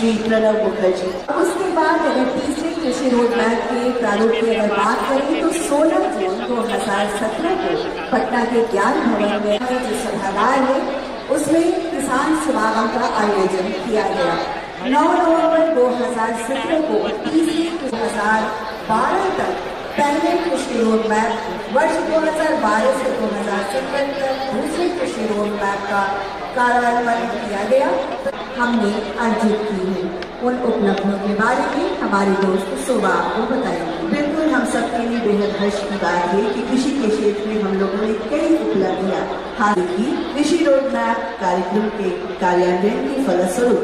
श्री प्रणब मुखर्जी। उसके बाद अगर तीसरे कृषि रोड मैप के प्रारूप की अगर बात करें तो 16 जून 2017 को पटना के ज्ञान भवन में जो सभागार है उसमें किसान समागम का आयोजन किया गया। 9 नवंबर 2017 को तीसरे 2012 तक पहले कृषि रोड मैप, वर्ष 2012 से 2017 तक दूसरे कृषि रोड मैप का कार्यान्वयन किया गया। हमने अर्जित की है उन उपलब्धियों के बारे में हमारे दोस्त शोभा आपको बताएंगे। बिल्कुल हम सबके लिए बेहद हर्ष की बात है कि कृषि के क्षेत्र में हम लोगों ने कई उपलब्धियां हासिल की। कृषि रोड मैप कार्यक्रम के कार्यान्वयन के फलस्वरूप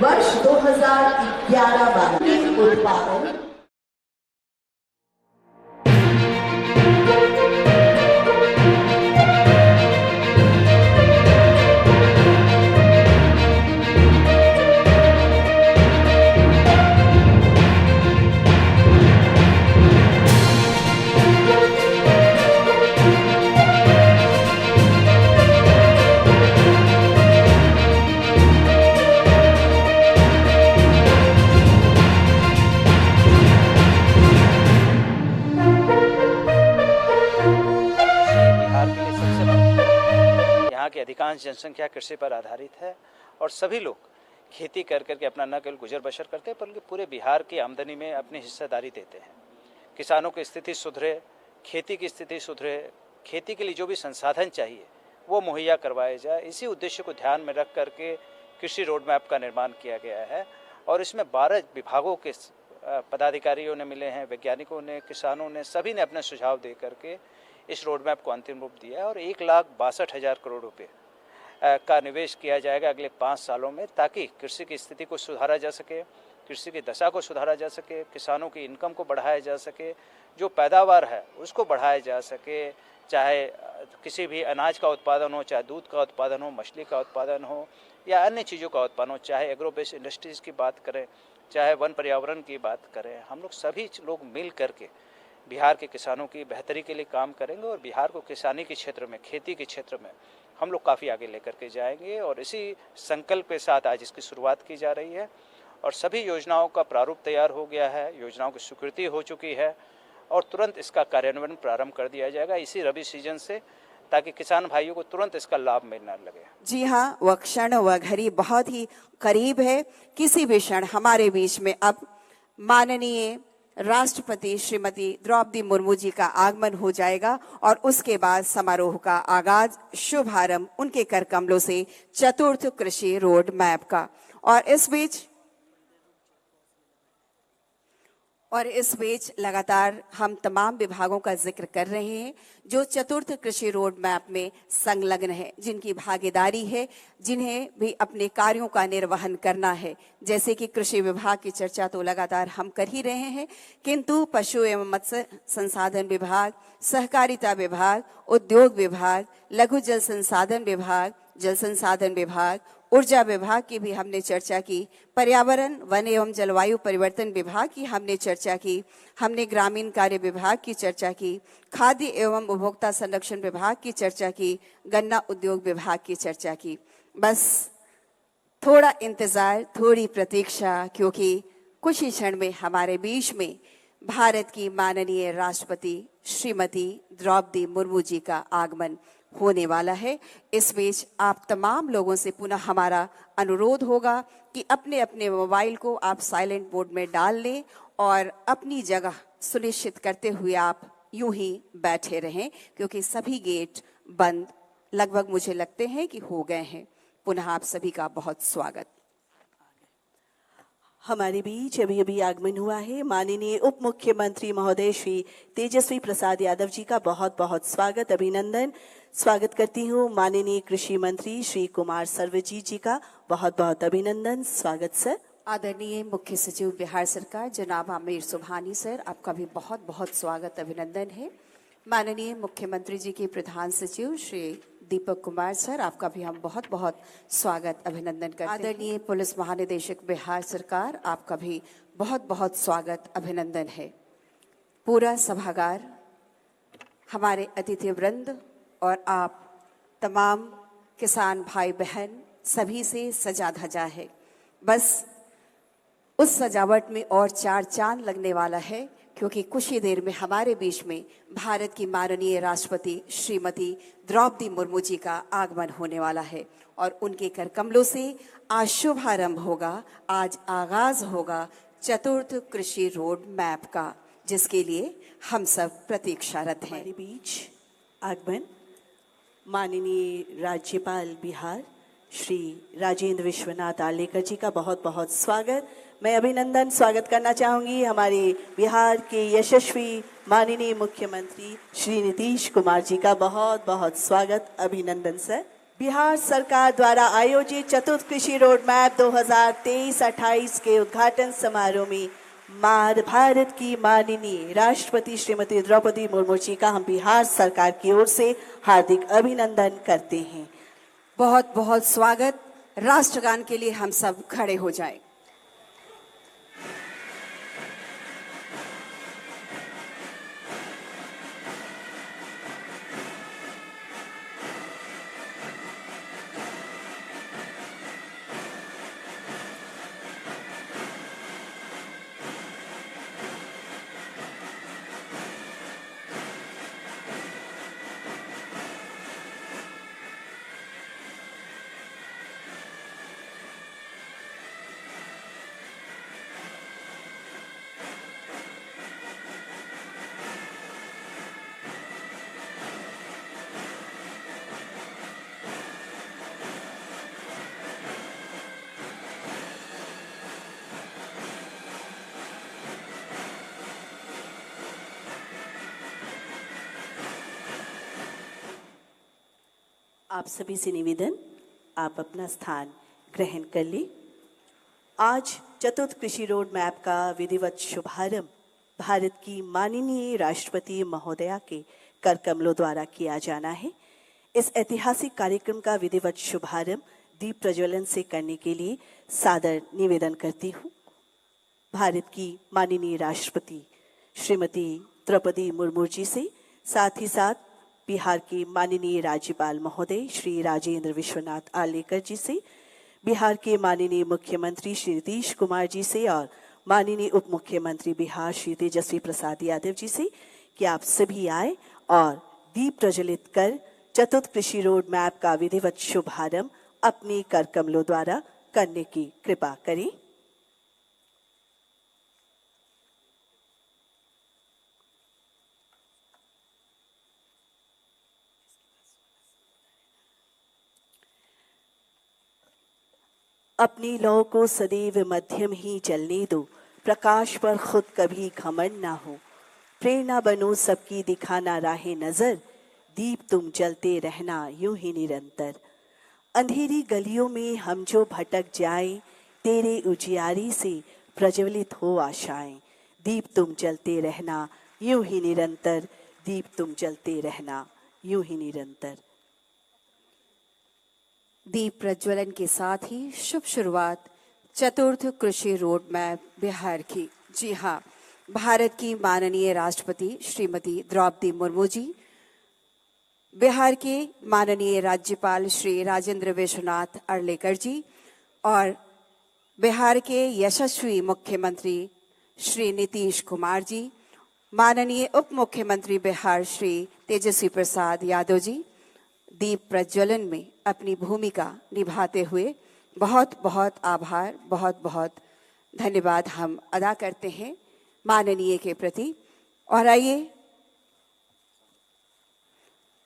वर्ष 2011-12 में उत्पादन की अधिकांश जनसंख्या कृषि पर आधारित है और सभी लोग खेती कर करके अपना न केवल गुजर बसर करते हैं बल्कि पूरे बिहार की आमदनी में अपनी हिस्सेदारी देते हैं। किसानों की स्थिति सुधरे, खेती की स्थिति सुधरे, खेती के लिए जो भी संसाधन चाहिए वो मुहैया करवाए जाए, इसी उद्देश्य को ध्यान में रख करके कृषि रोड मैप का निर्माण किया गया है। और इसमें 12 विभागों के पदाधिकारियों ने मिले हैं, वैज्ञानिकों ने, किसानों ने, सभी ने अपने सुझाव दे करके इस रोड मैप को अंतिम रूप दिया है। और 1,62,000 करोड़ रुपए का निवेश किया जाएगा अगले 5 सालों में, ताकि कृषि की स्थिति को सुधारा जा सके, कृषि की दशा को सुधारा जा सके, किसानों की इनकम को बढ़ाया जा सके, जो पैदावार है उसको बढ़ाया जा सके, चाहे किसी भी अनाज का उत्पादन हो, चाहे दूध का उत्पादन हो, मछली का उत्पादन हो या अन्य चीज़ों का उत्पादन हो, चाहे एग्रो बेस्ड इंडस्ट्रीज़ की बात करें, चाहे वन पर्यावरण की बात करें। हम लोग सभी लोग मिल करके बिहार के किसानों की बेहतरी के लिए काम करेंगे और बिहार को किसानी के क्षेत्र में, खेती के क्षेत्र में हम लोग काफ़ी आगे लेकर के जाएंगे। और इसी संकल्प के साथ आज इसकी शुरुआत की जा रही है और सभी योजनाओं का प्रारूप तैयार हो गया है, योजनाओं की स्वीकृति हो चुकी है और तुरंत इसका कार्यान्वयन प्रारंभ कर दिया जाएगा इसी रबी सीजन से, ताकि किसान भाइयों को तुरंत इसका लाभ मिलने लगे। जी हाँ, वह क्षण, वह घड़ी बहुत ही करीब है। किसी भी क्षण हमारे बीच में अब माननीय राष्ट्रपति श्रीमती द्रौपदी मुर्मू जी का आगमन हो जाएगा और उसके बाद समारोह का आगाज, शुभारंभ उनके कर कमलों से चतुर्थ कृषि रोड मैप का। और इस बीच लगातार हम तमाम विभागों का जिक्र कर रहे हैं जो चतुर्थ कृषि रोड मैप में संलग्न है, जिनकी भागीदारी है, जिन्हें भी अपने कार्यों का निर्वहन करना है। जैसे कि कृषि विभाग की चर्चा तो लगातार हम कर ही रहे हैं, किंतु पशु एवं मत्स्य संसाधन विभाग, सहकारिता विभाग, उद्योग विभाग, लघु जल संसाधन विभाग, जल संसाधन विभाग, ऊर्जा विभाग की भी हमने चर्चा की, पर्यावरण, वन एवं जलवायु परिवर्तन विभाग की हमने चर्चा की, हमने ग्रामीण कार्य विभाग की चर्चा की, खाद्य एवं उपभोक्ता संरक्षण विभाग की चर्चा की, गन्ना उद्योग विभाग की चर्चा की। बस थोड़ा इंतजार, थोड़ी प्रतीक्षा, क्योंकि कुछ ही क्षण में हमारे बीच में भारत की माननीय राष्ट्रपति श्रीमती द्रौपदी मुर्मू जी का आगमन होने वाला है। इस बीच आप तमाम लोगों से पुनः हमारा अनुरोध होगा कि अपने अपने मोबाइल को आप साइलेंट मोड में डाल लें और अपनी जगह सुनिश्चित करते हुए आप यूं ही बैठे रहें, क्योंकि सभी गेट बंद लगभग मुझे लगते हैं कि हो गए हैं। पुनः आप सभी का बहुत स्वागत। हमारे बीच अभी अभी आगमन हुआ है माननीय उप मुख्यमंत्री महोदय श्री तेजस्वी प्रसाद यादव जी का बहुत बहुत स्वागत, अभिनंदन। स्वागत करती हूँ माननीय कृषि मंत्री श्री कुमार सर्वजीत जी का बहुत बहुत अभिनंदन, स्वागत सर। आदरणीय मुख्य सचिव बिहार सरकार जनाब आमिर सुबहानी सर, आपका भी बहुत बहुत स्वागत, अभिनंदन है। माननीय मुख्यमंत्री जी के प्रधान सचिव श्री दीपक कुमार सर, आपका भी हम बहुत बहुत स्वागत, अभिनंदन करते हैं। आदरणीय पुलिस महानिदेशक बिहार सरकार, आपका भी बहुत बहुत स्वागत, अभिनंदन है। पूरा सभागार, हमारे अतिथि वृंद और आप तमाम किसान भाई बहन सभी से सजा धजा है। बस उस सजावट में और चार चांद लगने वाला है, क्योंकि कुछ ही देर में हमारे बीच में भारत की माननीय राष्ट्रपति श्रीमती द्रौपदी मुर्मू जी का आगमन होने वाला है और उनके कर कमलों से आज शुभारंभ होगा, आज आगाज होगा चतुर्थ कृषि रोड मैप का, जिसके लिए हम सब प्रतीक्षारत हैं। हमारे बीच आगमन माननीय राज्यपाल बिहार श्री राजेंद्र विश्वनाथ आर्लेकर जी का बहुत बहुत स्वागत। मैं अभिनंदन स्वागत करना चाहूंगी हमारे बिहार के यशस्वी माननीय मुख्यमंत्री श्री नीतीश कुमार जी का बहुत बहुत स्वागत, अभिनंदन सर। बिहार सरकार द्वारा आयोजित चतुर्थ कृषि रोड मैप 2023-28 के उद्घाटन समारोह में भारत की माननीय राष्ट्रपति श्रीमती द्रौपदी मुर्मू जी का हम बिहार सरकार की ओर से हार्दिक अभिनंदन करते हैं। बहुत बहुत स्वागत। राष्ट्रगान के लिए हम सब खड़े हो जाएं। आप सभी से निवेदन, आप अपना स्थान ग्रहण कर ले। आज चतुर्थ कृषि रोड मैप का विधिवत शुभारंभ भारत की माननीय राष्ट्रपति महोदया के कर कमलों द्वारा किया जाना है। इस ऐतिहासिक कार्यक्रम का विधिवत शुभारंभ दीप प्रज्वलन से करने के लिए सादर निवेदन करती हूँ। भारत की माननीय राष्ट्रपति श्रीमती द्रौपदी मुर्मू जी से, साथ ही साथ बिहार के माननीय राज्यपाल महोदय श्री राजेंद्र विश्वनाथ आर्लेकर जी से, बिहार के माननीय मुख्यमंत्री श्री नीतीश कुमार जी से और माननीय उप मुख्यमंत्री बिहार श्री तेजस्वी प्रसाद यादव जी से कि आप सभी आए और दीप प्रज्वलित कर चतुर्थ कृषि रोड मैप का विधिवत शुभारंभ अपने कर कमलों द्वारा करने की कृपा करें। अपनी लौ को सदैव मध्यम ही चलने दो, प्रकाश पर खुद कभी घमंड ना हो। प्रेरणा बनो सबकी, दिखाना राहे नजर, दीप तुम जलते रहना यूं ही निरंतर। अंधेरी गलियों में हम जो भटक जाएं, तेरे उजियारी से प्रज्वलित हो आशाएं। दीप तुम जलते रहना यूं ही निरंतर, दीप तुम जलते रहना यूं ही निरंतर। दीप प्रज्वलन के साथ ही शुभ शुरुआत चतुर्थ कृषि रोड मैप बिहार की। जी हाँ, भारत की माननीय राष्ट्रपति श्रीमती द्रौपदी मुर्मू जी, बिहार के माननीय राज्यपाल श्री राजेंद्र विश्वनाथ आर्लेकर जी और बिहार के यशस्वी मुख्यमंत्री श्री नीतीश कुमार जी, माननीय उप मुख्यमंत्री बिहार श्री तेजस्वी प्रसाद यादव जी, दीप प्रज्वलन में अपनी भूमिका निभाते हुए बहुत बहुत आभार, बहुत बहुत धन्यवाद हम अदा करते हैं माननीय के प्रति। और आइए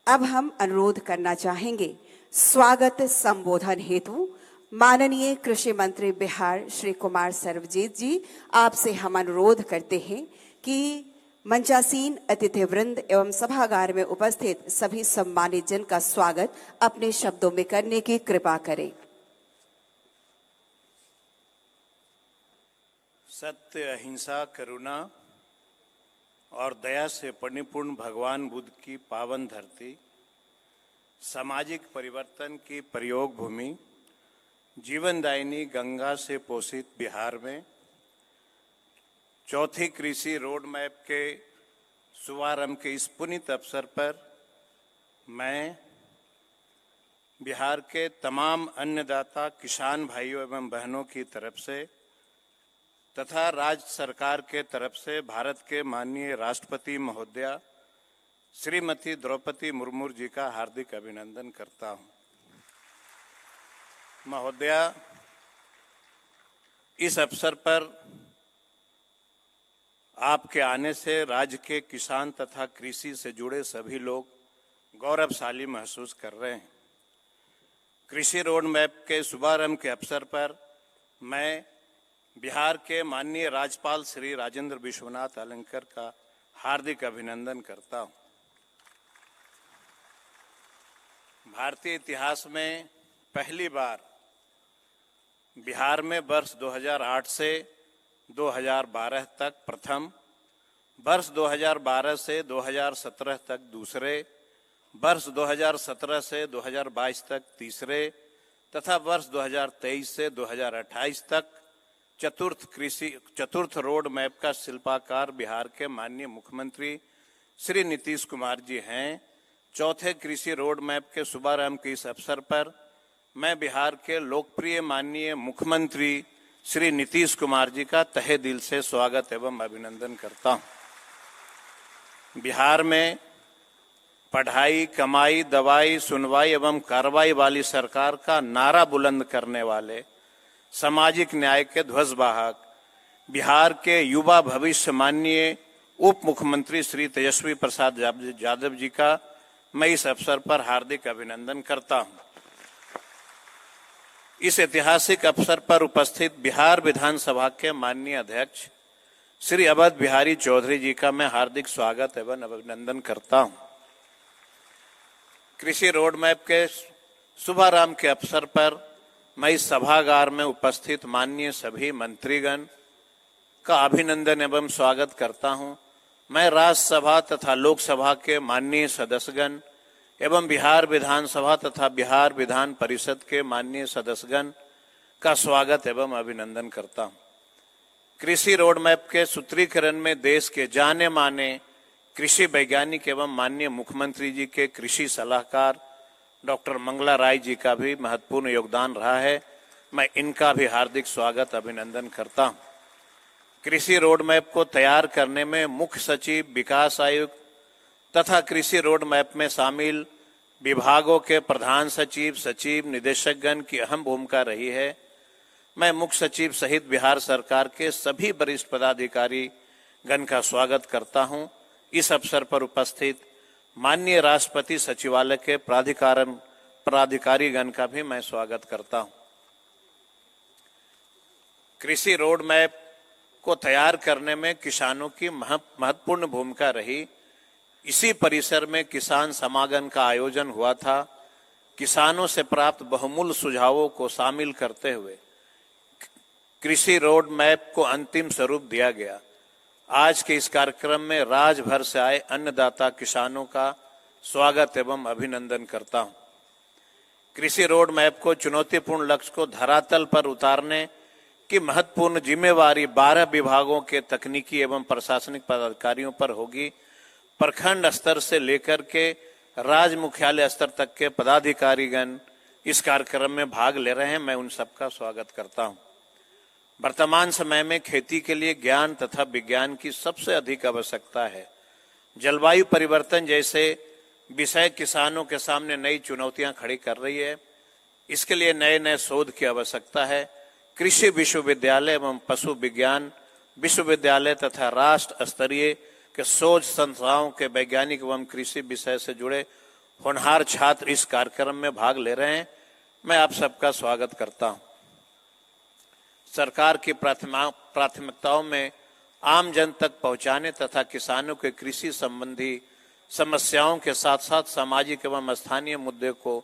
अब हम अनुरोध करना चाहेंगे स्वागत संबोधन हेतु माननीय कृषि मंत्री बिहार श्री कुमार सर्वजीत जी, आपसे हम अनुरोध करते हैं कि मंचासीन अतिथि वृंद एवं सभागार में उपस्थित सभी सम्मानित जन का स्वागत अपने शब्दों में करने की कृपा करें। सत्य, अहिंसा, करुणा और दया से परिपूर्ण भगवान बुद्ध की पावन धरती, सामाजिक परिवर्तन की प्रयोग भूमि, जीवनदायिनी गंगा से पोषित बिहार में चौथी कृषि रोड मैप के शुभारंभ के इस पुनीत अवसर पर मैं बिहार के तमाम अन्नदाता किसान भाइयों एवं बहनों की तरफ से तथा राज्य सरकार के तरफ से भारत के माननीय राष्ट्रपति महोदया श्रीमती द्रौपदी मुर्मू जी का हार्दिक अभिनंदन करता हूं। महोदया, इस अवसर पर आपके आने से राज्य के किसान तथा कृषि से जुड़े सभी लोग गौरवशाली महसूस कर रहे हैं। कृषि रोड मैप के शुभारंभ के अवसर पर मैं बिहार के माननीय राज्यपाल श्री राजेंद्र विश्वनाथ अलंकर का हार्दिक अभिनंदन करता हूं। भारतीय इतिहास में पहली बार बिहार में वर्ष 2008 से 2012 तक प्रथम, वर्ष 2012 से 2017 तक दूसरे, वर्ष 2017 से 2022 तक तीसरे तथा वर्ष 2023 से 2028 तक चतुर्थ रोड मैप का शिल्पाकार बिहार के माननीय मुख्यमंत्री श्री नीतीश कुमार जी हैं। चौथे कृषि रोड मैप के शुभारंभ के इस अवसर पर मैं बिहार के लोकप्रिय माननीय मुख्यमंत्री श्री नीतीश कुमार जी का तहे दिल से स्वागत एवं अभिनंदन करता हूं। बिहार में पढ़ाई, कमाई, दवाई, सुनवाई एवं कार्रवाई वाली सरकार का नारा बुलंद करने वाले सामाजिक न्याय के ध्वजवाहक बिहार के युवा भविष्य माननीय उप मुख्यमंत्री श्री तेजस्वी प्रसाद यादव जी का मैं इस अवसर पर हार्दिक अभिनंदन करता हूं। इस ऐतिहासिक अवसर पर उपस्थित बिहार विधानसभा के माननीय अध्यक्ष श्री अवध बिहारी चौधरी जी का मैं हार्दिक स्वागत एवं अभिनंदन करता हूं। कृषि रोड मैप के शुभारंभ के अवसर पर मैं इस सभागार में उपस्थित माननीय सभी मंत्रीगण का अभिनंदन एवं स्वागत करता हूं। मैं राज्यसभा तथा लोकसभा के माननीय सदस्यगण एवं बिहार विधानसभा तथा बिहार विधान परिषद के माननीय सदस्यगण का स्वागत एवं अभिनंदन करता हूं। कृषि रोड मैप के सूत्रीकरण में देश के जाने माने कृषि वैज्ञानिक एवं माननीय मुख्यमंत्री जी के कृषि सलाहकार डॉक्टर मंगला राय जी का भी महत्वपूर्ण योगदान रहा है। मैं इनका भी हार्दिक स्वागत अभिनंदन करता हूं। कृषि रोड मैप को तैयार करने में मुख्य सचिव, विकास आयुक्त तथा कृषि रोड मैप में शामिल विभागों के प्रधान सचिव, सचिव, निदेशकगण की अहम भूमिका रही है। मैं मुख्य सचिव सहित बिहार सरकार के सभी वरिष्ठ पदाधिकारी गण का स्वागत करता हूं। इस अवसर पर उपस्थित माननीय राष्ट्रपति सचिवालय के पदाधिकारी गण का भी मैं स्वागत करता हूं। कृषि रोड मैप को तैयार करने में किसानों की महत्वपूर्ण भूमिका रही। इसी परिसर में किसान समागम का आयोजन हुआ था। किसानों से प्राप्त बहुमूल्य सुझावों को शामिल करते हुए कृषि रोड मैप को अंतिम स्वरूप दिया गया। आज के इस कार्यक्रम में राज्य भर से आए अन्नदाता किसानों का स्वागत एवं अभिनंदन करता हूं। कृषि रोड मैप को चुनौतीपूर्ण लक्ष्य को धरातल पर उतारने की महत्वपूर्ण जिम्मेवारी 12 विभागों के तकनीकी एवं प्रशासनिक पदाधिकारियों पर होगी। प्रखंड स्तर से लेकर के राज्य मुख्यालय स्तर तक के पदाधिकारीगण इस कार्यक्रम में भाग ले रहे हैं। मैं उन सबका स्वागत करता हूं। वर्तमान समय में खेती के लिए ज्ञान तथा विज्ञान की सबसे अधिक आवश्यकता है। जलवायु परिवर्तन जैसे विषय किसानों के सामने नई चुनौतियां खड़ी कर रही है। इसके लिए नए नए शोध की आवश्यकता है। कृषि विश्वविद्यालय एवं पशु विज्ञान विश्वविद्यालय तथा राष्ट्र स्तरीय के शोध संस्थाओं के वैज्ञानिक एवं कृषि विषय से जुड़े होनहार छात्र इस कार्यक्रम में भाग ले रहे हैं। मैं आप सबका स्वागत करता हूं। सरकार की प्राथमिकताओं में आम जन तक पहुंचाने तथा किसानों के कृषि संबंधी समस्याओं के साथ साथ सामाजिक एवं स्थानीय मुद्दे को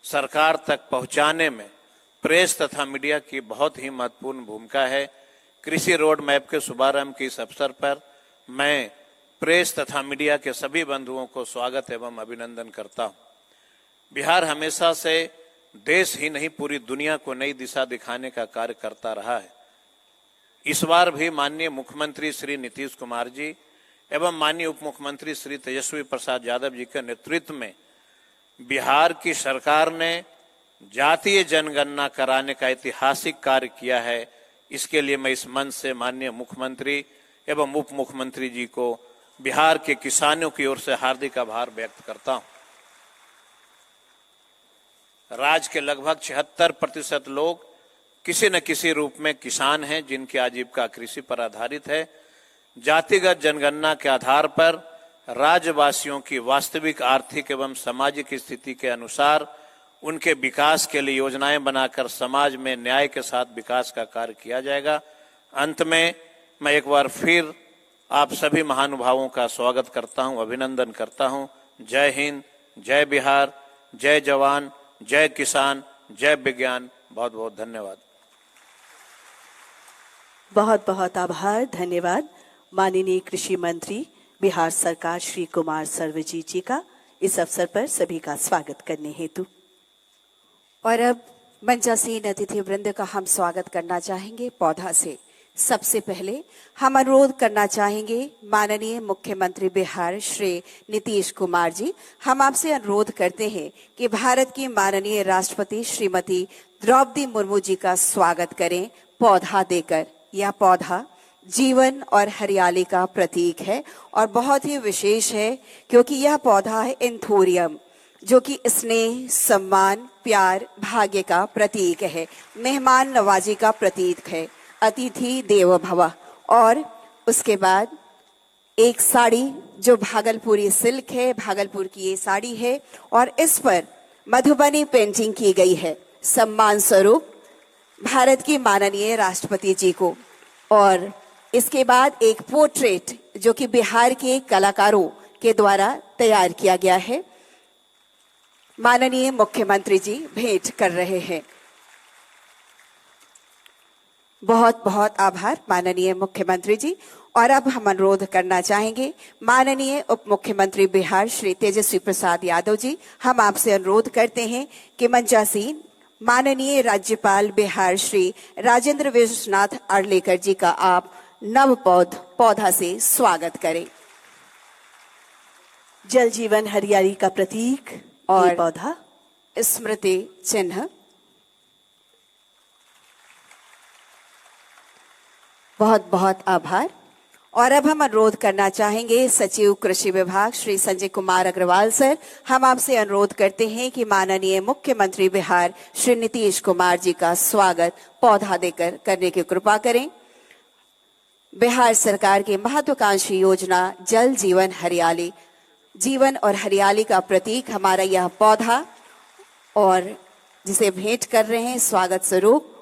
सरकार तक पहुंचाने में प्रेस तथा मीडिया की बहुत ही महत्वपूर्ण भूमिका है। कृषि रोड मैप के शुभारंभ के इस अवसर पर मैं प्रेस तथा मीडिया के सभी बंधुओं को स्वागत एवं अभिनंदन करता हूं। बिहार हमेशा से देश ही नहीं पूरी दुनिया को नई दिशा दिखाने का कार्य करता रहा है। इस बार भी माननीय मुख्यमंत्री श्री नीतीश कुमार जी एवं माननीय उप मुख्यमंत्री श्री तेजस्वी प्रसाद यादव जी के नेतृत्व में बिहार की सरकार ने जातीय जनगणना कराने का ऐतिहासिक कार्य किया है। इसके लिए मैं इस मंच से माननीय मुख्यमंत्री एवं उप मुख्यमंत्री जी को बिहार के किसानों की ओर से हार्दिक आभार व्यक्त करता हूं। राज्य के लगभग 76% लोग किसी न किसी रूप में किसान हैं, जिनकी आजीविका कृषि पर आधारित है। जातिगत जनगणना के आधार पर राज्यवासियों की वास्तविक आर्थिक एवं सामाजिक स्थिति के अनुसार उनके विकास के लिए योजनाएं बनाकर समाज में न्याय के साथ विकास का कार्य किया जाएगा। अंत में मैं एक बार फिर आप सभी महानुभावों का स्वागत करता हूं, अभिनंदन करता हूं। जय हिंद, जय बिहार, जय जवान, जय किसान, जय विज्ञान। बहुत बहुत धन्यवाद। बहुत बहुत आभार, धन्यवाद माननीय कृषि मंत्री बिहार सरकार श्री कुमार सर्वजीत जी का इस अवसर पर सभी का स्वागत करने हेतु। और अब मंचासीन अतिथि वृंद का हम स्वागत करना चाहेंगे पौधा से। सबसे पहले हम अनुरोध करना चाहेंगे माननीय मुख्यमंत्री बिहार श्री नीतीश कुमार जी, हम आपसे अनुरोध करते हैं कि भारत की माननीय राष्ट्रपति श्रीमती द्रौपदी मुर्मू जी का स्वागत करें पौधा देकर। यह पौधा जीवन और हरियाली का प्रतीक है और बहुत ही विशेष है क्योंकि यह पौधा है एंथोरियम, जो कि स्नेह, सम्मान, प्यार, भाग्य का प्रतीक है, मेहमान नवाजी का प्रतीक है, अतिथि देवो भव। और उसके बाद एक साड़ी जो भागलपुरी सिल्क है, भागलपुर की ये साड़ी है और इस पर मधुबनी पेंटिंग की गई है सम्मान स्वरूप भारत की माननीय राष्ट्रपति जी को। और इसके बाद एक पोर्ट्रेट जो कि बिहार के कलाकारों के द्वारा तैयार किया गया है, माननीय मुख्यमंत्री जी भेंट कर रहे हैं। बहुत बहुत आभार माननीय मुख्यमंत्री जी। और अब हम अनुरोध करना चाहेंगे माननीय उप मुख्यमंत्री बिहार श्री तेजस्वी प्रसाद यादव जी, हम आपसे अनुरोध करते हैं कि मंचासीन माननीय राज्यपाल बिहार श्री राजेंद्र विश्वनाथ अर्लेकर जी का आप नव पौधा से स्वागत करें। जल जीवन हरियाली का प्रतीक और ये पौधा स्मृति चिन्ह। बहुत बहुत आभार। और अब हम अनुरोध करना चाहेंगे सचिव कृषि विभाग श्री संजय कुमार अग्रवाल सर, हम आपसे अनुरोध करते हैं कि माननीय मुख्यमंत्री बिहार श्री नीतीश कुमार जी का स्वागत पौधा देकर करने की कृपा करें। बिहार सरकार की महत्वाकांक्षी योजना जल जीवन हरियाली, जीवन और हरियाली का प्रतीक हमारा यह पौधा और जिसे भेंट कर रहे हैं स्वागत स्वरूप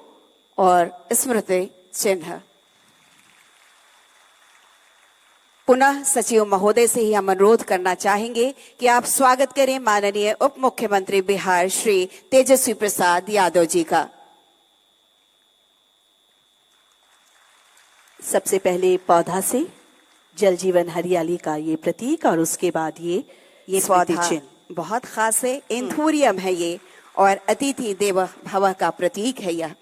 और स्मृति चिन्ह। पुनः सचिव महोदय से ही हम अनुरोध करना चाहेंगे कि आप स्वागत करें माननीय उप मुख्यमंत्री बिहार श्री तेजस्वी प्रसाद यादव जी का। सबसे पहले पौधा से जल जीवन हरियाली का ये प्रतीक और उसके बाद ये पौधा बहुत खास है, एंथोरियम है ये और अतिथि देव भव का प्रतीक है यह।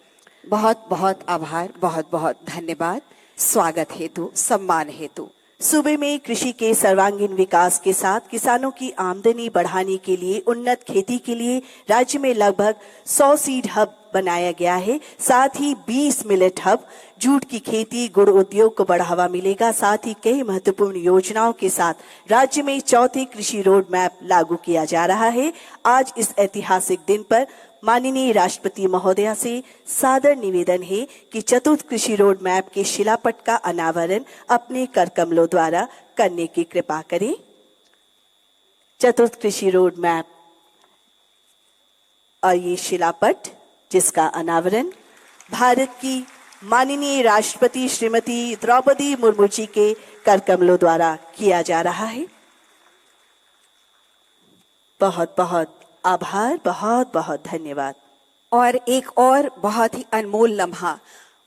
बहुत बहुत आभार, बहुत बहुत धन्यवाद स्वागत हेतु, सम्मान हेतु। सूबे में कृषि के सर्वांगीण विकास के साथ किसानों की आमदनी बढ़ाने के लिए उन्नत खेती के लिए राज्य में लगभग 100 सीड हब बनाया गया है। साथ ही 20 मिलेट हब, जूट की खेती, गुड़ उद्योग को बढ़ावा मिलेगा। साथ ही कई महत्वपूर्ण योजनाओं के साथ राज्य में चौथे कृषि रोड मैप लागू किया जा रहा है। आज इस ऐतिहासिक दिन पर माननीय राष्ट्रपति महोदया से सादर निवेदन है कि चतुर्थ कृषि रोड मैप के शिलापट का अनावरण अपने कर कमलों द्वारा करने की कृपा करें। चतुर्थ कृषि रोड मैप और ये शिलापट जिसका अनावरण भारत की माननीय राष्ट्रपति श्रीमती द्रौपदी मुर्मू जी के कर कमलों द्वारा किया जा रहा है। बहुत बहुत आभार, बहुत बहुत धन्यवाद। और एक और बहुत ही अनमोल लम्हा।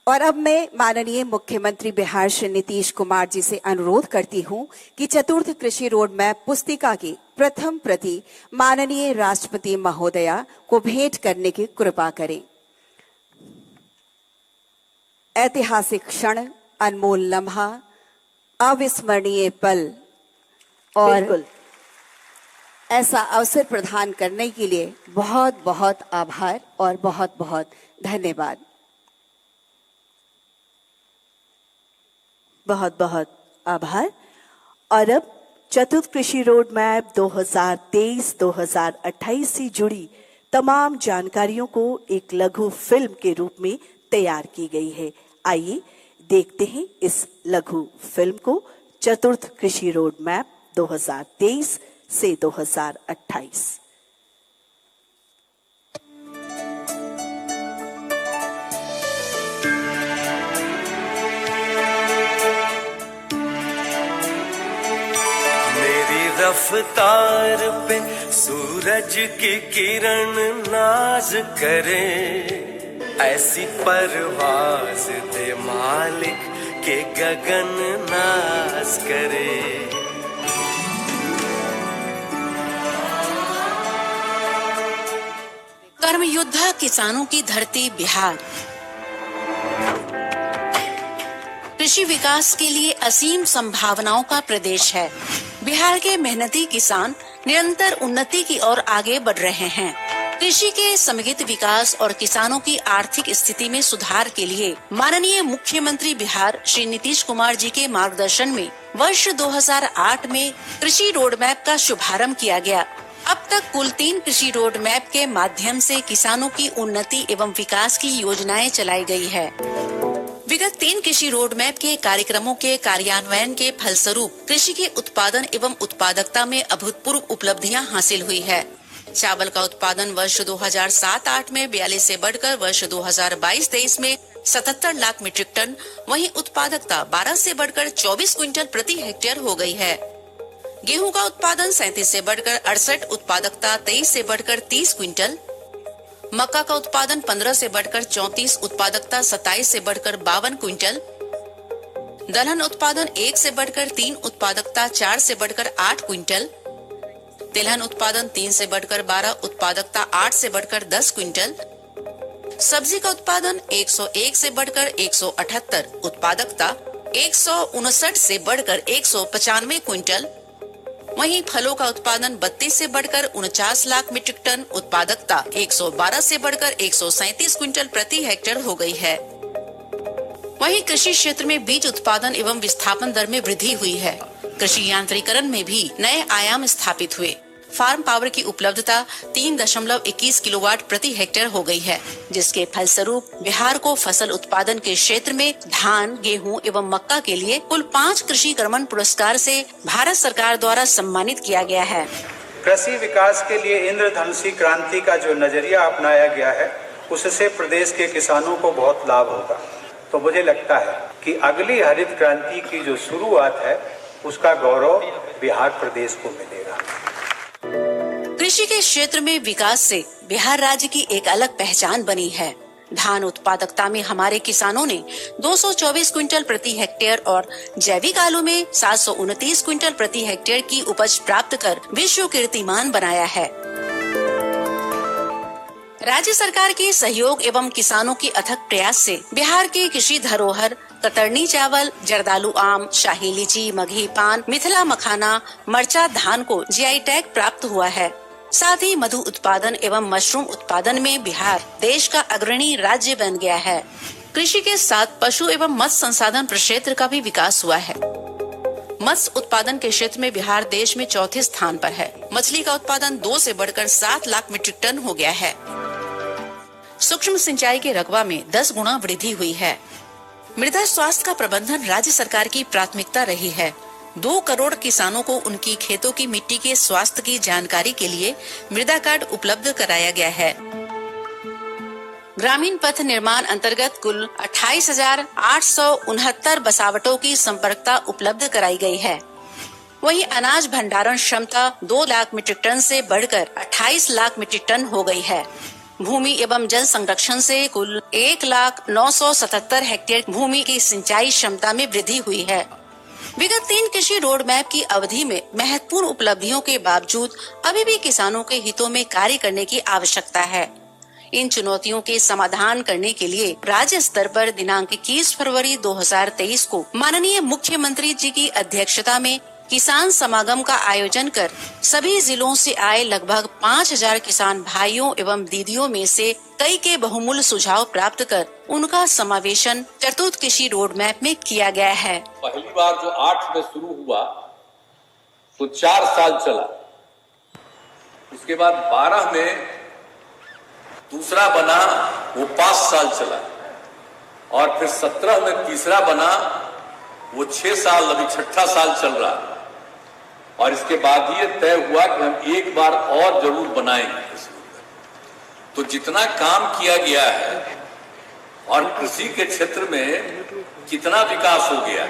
और अब मैं माननीय मुख्यमंत्री बिहार श्री नीतीश कुमार जी से अनुरोध करती हूं कि चतुर्थ कृषि रोड मैप पुस्तिका की प्रथम प्रति माननीय राष्ट्रपति महोदया को भेंट करने की कृपा करें। ऐतिहासिक क्षण, अनमोल लम्हा, अविस्मरणीय पल और बिल्कुल ऐसा अवसर प्रदान करने के लिए बहुत बहुत आभार और बहुत बहुत धन्यवाद। बहुत बहुत आभार। और अब चतुर्थ कृषि रोड मैप 2023-2028 से जुड़ी तमाम जानकारियों को एक लघु फिल्म के रूप में तैयार की गई है। आइए देखते हैं इस लघु फिल्म को, चतुर्थ कृषि रोड मैप 2023 से 2028। रफ्तार पे सूरज की किरण नाज करे, ऐसी परवाज दे मालिक के गगन नाज करे। कर्मयोद्धा किसानों की धरती बिहार कृषि विकास के लिए असीम संभावनाओं का प्रदेश है। बिहार के मेहनती किसान निरंतर उन्नति की ओर आगे बढ़ रहे हैं। कृषि के समेकित विकास और किसानों की आर्थिक स्थिति में सुधार के लिए माननीय मुख्यमंत्री बिहार श्री नीतीश कुमार जी के मार्गदर्शन में वर्ष 2008 में कृषि रोड मैप का शुभारंभ किया गया। अब तक कुल 3 कृषि रोड मैप के माध्यम से किसानों की उन्नति एवं विकास की योजनाएं चलाई गई है। विगत 3 कृषि रोड मैप के कार्यक्रमों के कार्यान्वयन के फलस्वरूप कृषि के उत्पादन एवं उत्पादकता में अभूतपूर्व उपलब्धियां हासिल हुई है। चावल का उत्पादन वर्ष 2007-08 में 42 से बढ़कर वर्ष 2022-23 में 77 लाख मीट्रिक टन, वहीं उत्पादकता 12 से बढ़कर 24 क्विंटल प्रति हेक्टेयर हो गई है। गेहूं का उत्पादन 37 से बढ़कर 68, उत्पादकता 23 से बढ़कर 30 क्विंटल। मक्का का उत्पादन 15 से बढ़कर 34, उत्पादकता 27 से बढ़कर 52 क्विंटल। दलहन उत्पादन 1 से बढ़कर 3, उत्पादकता 4 से बढ़कर 8 क्विंटल। तिलहन उत्पादन 3 से बढ़कर 12, उत्पादकता 8 से बढ़कर 10 क्विंटल। सब्जी का उत्पादन 101 से बढ़कर 178, उत्पादकता 159 से बढ़कर 195 क्विंटल। वहीं फलों का उत्पादन 32 से बढ़कर 49 लाख मीट्रिक टन, उत्पादकता 112 से बढ़कर 137 क्विंटल प्रति हेक्टेयर हो गई है। वहीं कृषि क्षेत्र में बीज उत्पादन एवं विस्थापन दर में वृद्धि हुई है। कृषि यांत्रिकरण में भी नए आयाम स्थापित हुए। फार्म पावर की उपलब्धता 3.21 किलोवाट प्रति हेक्टेयर हो गई है, जिसके फलस्वरूप बिहार को फसल उत्पादन के क्षेत्र में धान, गेहूं एवं मक्का के लिए कुल 5 कृषि कर्मण पुरस्कार से भारत सरकार द्वारा सम्मानित किया गया है। कृषि विकास के लिए इंद्रधनुषी क्रांति का जो नजरिया अपनाया गया है, उससे प्रदेश के किसानों को बहुत लाभ होगा। तो मुझे लगता है कि अगली हरित क्रांति की जो शुरुआत है, उसका गौरव बिहार प्रदेश को मिलेगा। कृषि के क्षेत्र में विकास से बिहार राज्य की एक अलग पहचान बनी है। धान उत्पादकता में हमारे किसानों ने 224 क्विंटल प्रति हेक्टेयर और जैविक आलू में 729 क्विंटल प्रति हेक्टेयर की उपज प्राप्त कर विश्व कीर्तिमान बनाया है। राज्य सरकार के सहयोग एवं किसानों के अथक प्रयास से बिहार की कृषि धरोहर कतरनी चावल, जर्दालू आम, शाही लीची, मगही पान, मिथिला मखाना, मरचा धान को जीआई टैग प्राप्त हुआ है। साथ ही मधु उत्पादन एवं मशरूम उत्पादन में बिहार देश का अग्रणी राज्य बन गया है। कृषि के साथ पशु एवं मत्स्य संसाधन प्रक्षेत्र का भी विकास हुआ है। मत्स्य उत्पादन के क्षेत्र में बिहार देश में चौथे स्थान पर है। मछली का उत्पादन 2 से बढ़कर 7 लाख मीट्रिक टन हो गया है। सूक्ष्म सिंचाई के रकबा में 10 गुना वृद्धि हुई है। मृदा स्वास्थ्य का प्रबंधन राज्य सरकार की प्राथमिकता रही है। 2 करोड़ किसानों को उनकी खेतों की मिट्टी के स्वास्थ्य की जानकारी के लिए मृदा कार्ड उपलब्ध कराया गया है। ग्रामीण पथ निर्माण अंतर्गत कुल 28,869 बसावटों की संपर्कता उपलब्ध कराई गई है। वहीं अनाज भंडारण क्षमता 2 लाख मीट्रिक टन से बढ़कर 28 लाख मीट्रिक टन हो गई है। भूमि एवं जल संरक्षण से कुल 1,09,77 हेक्टेयर भूमि की सिंचाई क्षमता में वृद्धि हुई है। विगत 3 कृषि रोड मैप की अवधि में महत्वपूर्ण उपलब्धियों के बावजूद अभी भी किसानों के हितों में कार्य करने की आवश्यकता है। इन चुनौतियों के समाधान करने के लिए राज्य स्तर पर दिनांक 21 फरवरी 2023 को माननीय मुख्यमंत्री जी की अध्यक्षता में किसान समागम का आयोजन कर सभी जिलों से आए लगभग 5,000 किसान भाइयों एवं दीदियों में से कई के बहुमूल्य सुझाव प्राप्त कर उनका समावेशन चतुर्थ कृषि रोड मैप में किया गया है। पहली बार जो 8 में शुरू हुआ तो 4 साल चला, उसके बाद 12 में दूसरा बना, वो 5 साल चला, और फिर 17 में तीसरा बना, वो 6 साल, अभी 6ठा साल चल रहा। और इसके बाद ये तय हुआ कि हम एक बार और जरूर बनाएंगे। तो जितना काम किया गया है और कृषि के क्षेत्र में कितना विकास हो गया।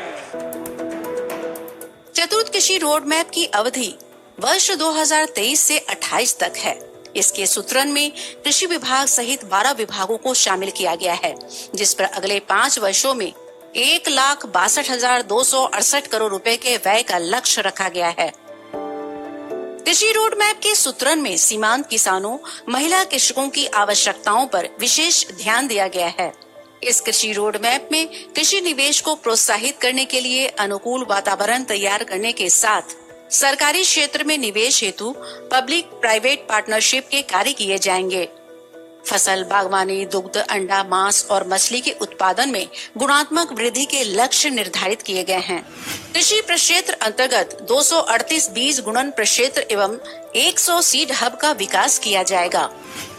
चतुर्थ कृषि रोड मैप की अवधि वर्ष 2023 से 28 तक है। इसके सूत्रण में कृषि विभाग सहित 12 विभागों को शामिल किया गया है, जिस पर अगले 5 वर्षों में 1,62,268 करोड़ रुपए के व्यय का लक्ष्य रखा गया है। कृषि रोड मैप के सूत्रण में सीमांत किसानों, महिला कृषकों की आवश्यकताओं पर विशेष ध्यान दिया गया है। इस कृषि रोड मैप में कृषि निवेश को प्रोत्साहित करने के लिए अनुकूल वातावरण तैयार करने के साथ सरकारी क्षेत्र में निवेश हेतु पब्लिक प्राइवेट पार्टनरशिप के कार्य किए जाएंगे। फसल, बागवानी, दुग्ध, अंडा, मांस और मछली के उत्पादन में गुणात्मक वृद्धि के लक्ष्य निर्धारित किए गए हैं। कृषि प्रक्षेत्र अंतर्गत 238 बीज गुणन प्रक्षेत्र एवं 100 सीड हब का विकास किया जाएगा।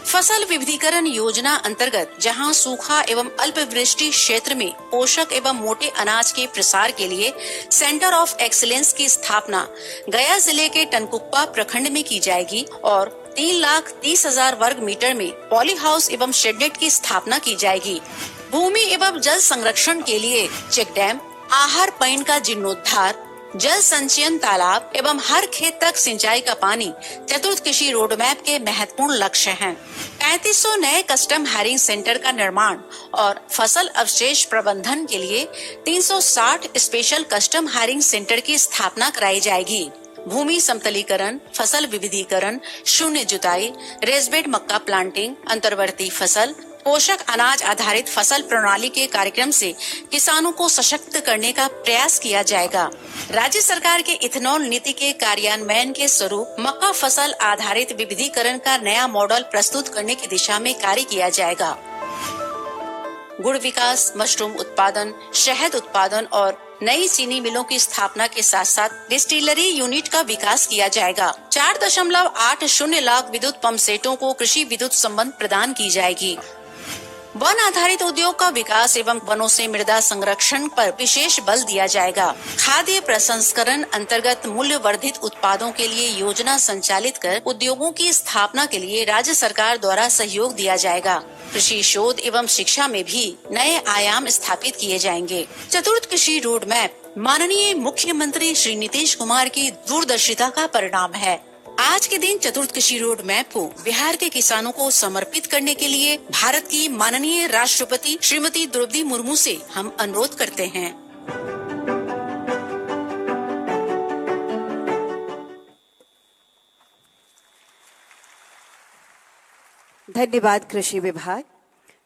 फसल विविधीकरण योजना अंतर्गत जहां सूखा एवं अल्पवृष्टि क्षेत्र में पोषक एवं मोटे अनाज के प्रसार के लिए सेंटर ऑफ एक्सीलेंस की स्थापना गया जिले के टनकुप्पा प्रखंड में की जाएगी और 3,30,000 वर्ग मीटर में पॉली हाउस एवं शेडनेट की स्थापना की जाएगी। भूमि एवं जल संरक्षण के लिए चेक डैम, आहार पॉइंट का जीर्णोद्धार, जल संचयन तालाब एवं हर खेत तक सिंचाई का पानी चतुर्थ कृषि रोड मैप के महत्वपूर्ण लक्ष्य हैं। 3500 नए कस्टम हायरिंग सेंटर का निर्माण और फसल अवशेष प्रबंधन के लिए 360 स्पेशल कस्टम हायरिंग सेंटर की स्थापना कराई जाएगी। भूमि समतलीकरण, फसल विविधीकरण, शून्य जुताई, रेसबेड मक्का प्लांटिंग, अंतर्वर्ती फसल, पोषक अनाज आधारित फसल प्रणाली के कार्यक्रम से किसानों को सशक्त करने का प्रयास किया जाएगा। राज्य सरकार के इथेनॉल नीति के कार्यान्वयन के स्वरूप मक्का फसल आधारित विविधीकरण का नया मॉडल प्रस्तुत करने की दिशा में कार्य किया जाएगा। गुड़ विकास, मशरूम उत्पादन, शहद उत्पादन और नई चीनी मिलों की स्थापना के साथ साथ डिस्टिलरी यूनिट का विकास किया जाएगा। 4.80 लाख विद्युत पंप सेटों को कृषि विद्युत संबंध प्रदान की जाएगी। वन आधारित उद्योग का विकास एवं वनों से मृदा संरक्षण पर विशेष बल दिया जाएगा। खाद्य प्रसंस्करण अंतर्गत मूल्य वर्धित उत्पादों के लिए योजना संचालित कर उद्योगों की स्थापना के लिए राज्य सरकार द्वारा सहयोग दिया जाएगा। कृषि शोध एवं शिक्षा में भी नए आयाम स्थापित किए जाएंगे। चतुर्थ कृषि रोड मैप माननीय मुख्यमंत्री श्री नीतीश कुमार की दूरदर्शिता का परिणाम है। आज के दिन चतुर्थ कृषि रोड मैप को बिहार के किसानों को समर्पित करने के लिए भारत की माननीय राष्ट्रपति श्रीमती द्रौपदी मुर्मू से हम अनुरोध करते हैं। धन्यवाद कृषि विभाग।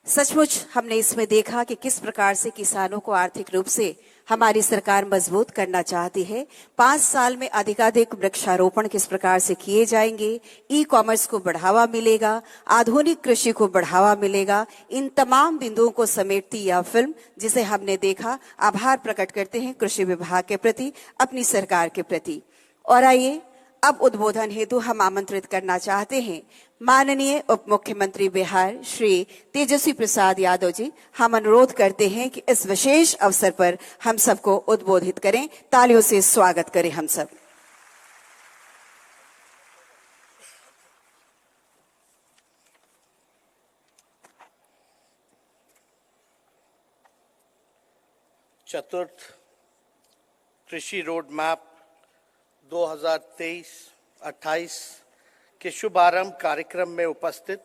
सचमुच हमने इसमें देखा कि किस प्रकार से किसानों को आर्थिक रूप से हमारी सरकार मजबूत करना चाहती है। 5 साल में अधिकाधिक वृक्षारोपण किस प्रकार से किए जाएंगे, ई कॉमर्स को बढ़ावा मिलेगा, आधुनिक कृषि को बढ़ावा मिलेगा। इन तमाम बिंदुओं को समेटती यह फिल्म जिसे हमने देखा, आभार प्रकट करते हैं कृषि विभाग के प्रति, अपनी सरकार के प्रति। और आइए अब उद्बोधन हेतु हम आमंत्रित करना चाहते हैं माननीय उप मुख्यमंत्री बिहार श्री तेजस्वी प्रसाद यादव जी। हम अनुरोध करते हैं कि इस विशेष अवसर पर हम सबको उद्बोधित करें। तालियों से स्वागत करें हम सब। चतुर्थ कृषि रोड मैप 2023-28 के शुभारंभ कार्यक्रम में उपस्थित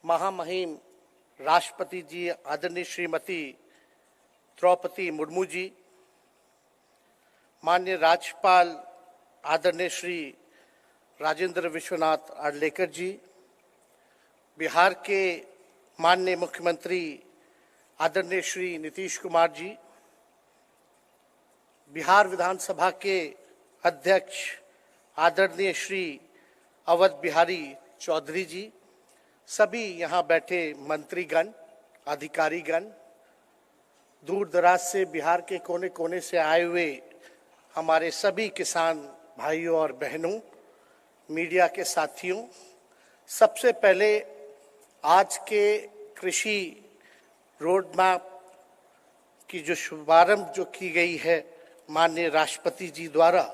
महामहिम राष्ट्रपति जी आदरणीय श्रीमती द्रौपदी मुर्मू जी, माननीय राज्यपाल आदरणीय श्री राजेंद्र विश्वनाथ आर्लेकर जी, बिहार के माननीय मुख्यमंत्री आदरणीय श्री नीतीश कुमार जी, बिहार विधानसभा के अध्यक्ष आदरणीय श्री अवध बिहारी चौधरी जी, सभी यहाँ बैठे मंत्रीगण, अधिकारीगण, दूर दराज से बिहार के कोने कोने से आए हुए हमारे सभी किसान भाइयों और बहनों, मीडिया के साथियों, सबसे पहले आज के कृषि रोड मैप की जो शुभारंभ जो की गई है माननीय राष्ट्रपति जी द्वारा,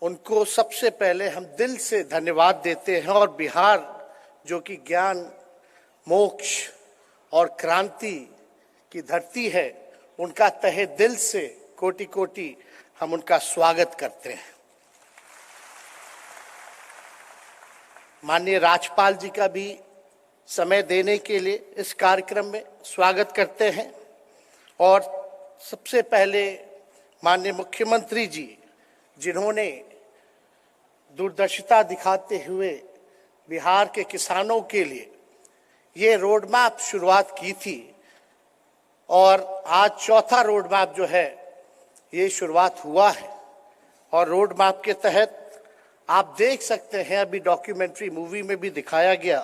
उनको सबसे पहले हम दिल से धन्यवाद देते हैं। और बिहार जो कि ज्ञान, मोक्ष और क्रांति की धरती है, उनका तहे दिल से कोटि कोटि हम उनका स्वागत करते हैं। माननीय राज्यपाल जी का भी समय देने के लिए इस कार्यक्रम में स्वागत करते हैं। और सबसे पहले माननीय मुख्यमंत्री जी, जिन्होंने दूरदर्शिता दिखाते हुए बिहार के किसानों के लिए ये रोड मैप शुरुआत की थी, और आज चौथा रोड मैप जो है ये शुरुआत हुआ है। और रोड मैप के तहत आप देख सकते हैं, अभी डॉक्यूमेंट्री मूवी में भी दिखाया गया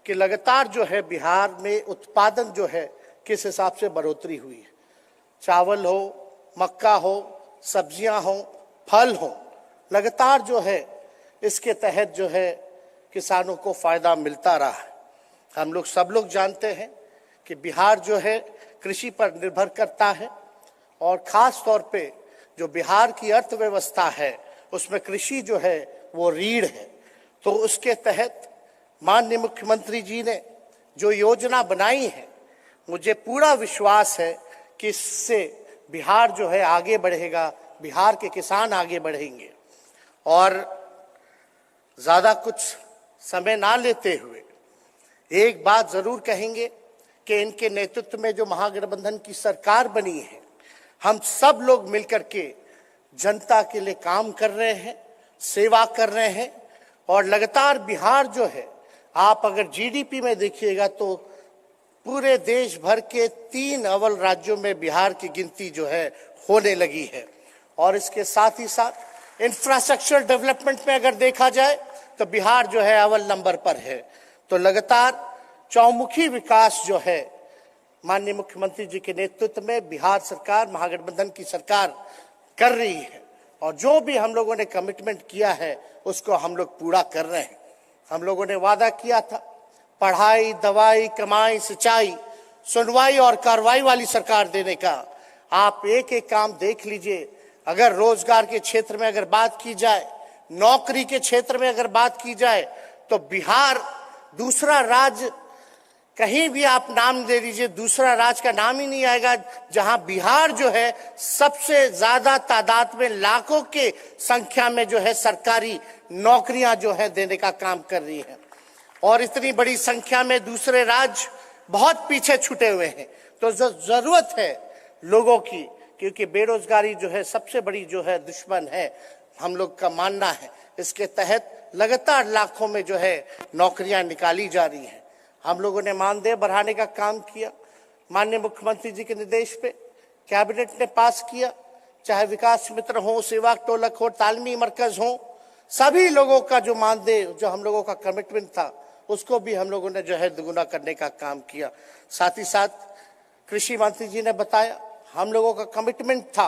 कि लगातार जो है बिहार में उत्पादन जो है किस हिसाब से बढ़ोतरी हुई है। चावल हो, मक्का हो, सब्जियां हो, फल हो, लगातार जो है इसके तहत जो है किसानों को फायदा मिलता रहा है। हम लोग सब लोग जानते हैं कि बिहार जो है कृषि पर निर्भर करता है, और खास तौर पे जो बिहार की अर्थव्यवस्था है उसमें कृषि जो है वो रीढ़ है। तो उसके तहत माननीय मुख्यमंत्री जी ने जो योजना बनाई है, मुझे पूरा विश्वास है कि इससे बिहार जो है आगे बढ़ेगा, बिहार के किसान आगे बढ़ेंगे। और ज़्यादा कुछ समय ना लेते हुए एक बात ज़रूर कहेंगे कि इनके नेतृत्व में जो महागठबंधन की सरकार बनी है, हम सब लोग मिलकर के जनता के लिए काम कर रहे हैं, सेवा कर रहे हैं। और लगातार बिहार जो है, आप अगर जीडीपी में देखिएगा तो पूरे देश भर के 3 अव्वल राज्यों में बिहार की गिनती जो है होने लगी है। और इसके साथ ही साथ इंफ्रास्ट्रक्चर डेवलपमेंट में अगर देखा जाए तो बिहार जो है अव्वल नंबर पर है। तो लगातार चौमुखी विकास जो है माननीय मुख्यमंत्री जी के नेतृत्व में बिहार सरकार, महागठबंधन की सरकार कर रही है। और जो भी हम लोगों ने कमिटमेंट किया है उसको हम लोग पूरा कर रहे हैं। हम लोगों ने वादा किया था पढ़ाई, दवाई, कमाई, सिंचाई, सुनवाई और कार्रवाई वाली सरकार देने का। आप एक एक काम देख लीजिए। अगर रोजगार के क्षेत्र में अगर बात की जाए, नौकरी के क्षेत्र में अगर बात की जाए, तो बिहार दूसरा राज्य, कहीं भी आप नाम दे लीजिए, दूसरा राज्य का नाम ही नहीं आएगा जहां बिहार जो है सबसे ज्यादा तादाद में, लाखों के संख्या में जो है सरकारी नौकरियां जो है देने का काम कर रही है। और इतनी बड़ी संख्या में दूसरे राज्य बहुत पीछे छूटे हुए हैं। तो जरूरत है लोगों की, क्योंकि बेरोजगारी जो है सबसे बड़ी जो है दुश्मन है, हम लोग का मानना है। इसके तहत लगातार लाखों में जो है नौकरियां निकाली जा रही हैं। हम लोगों ने मानदेय बढ़ाने का काम किया, माननीय मुख्यमंत्री जी के निर्देश पे कैबिनेट ने पास किया। चाहे विकास मित्र हो, सेवा टोलक हो, तालमी मरकज हो, सभी लोगों का जो मानदेय, जो हम लोगों का कमिटमेंट था, उसको भी हम लोगों ने जो है दुगुना करने का काम किया। साथ ही साथ कृषि मंत्री जी ने बताया, हम लोगों का कमिटमेंट था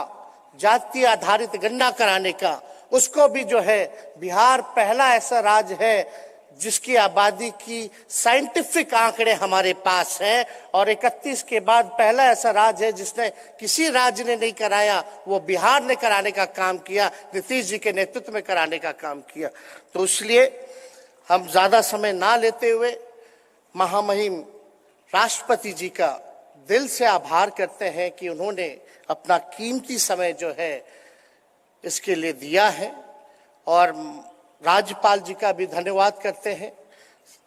जाति आधारित गणना कराने का, उसको भी जो है बिहार पहला ऐसा राज्य है जिसकी आबादी की साइंटिफिक आंकड़े हमारे पास हैं। और 31 के बाद पहला ऐसा राज्य है जिसने, किसी राज्य ने नहीं कराया, वो बिहार ने कराने का काम किया, नीतीश जी के नेतृत्व में कराने का काम किया। तो इसलिए हम ज्यादा समय ना लेते हुए महामहिम राष्ट्रपति जी का दिल से आभार करते हैं कि उन्होंने अपना कीमती समय जो है इसके लिए दिया है। और राज्यपाल जी का भी धन्यवाद करते हैं,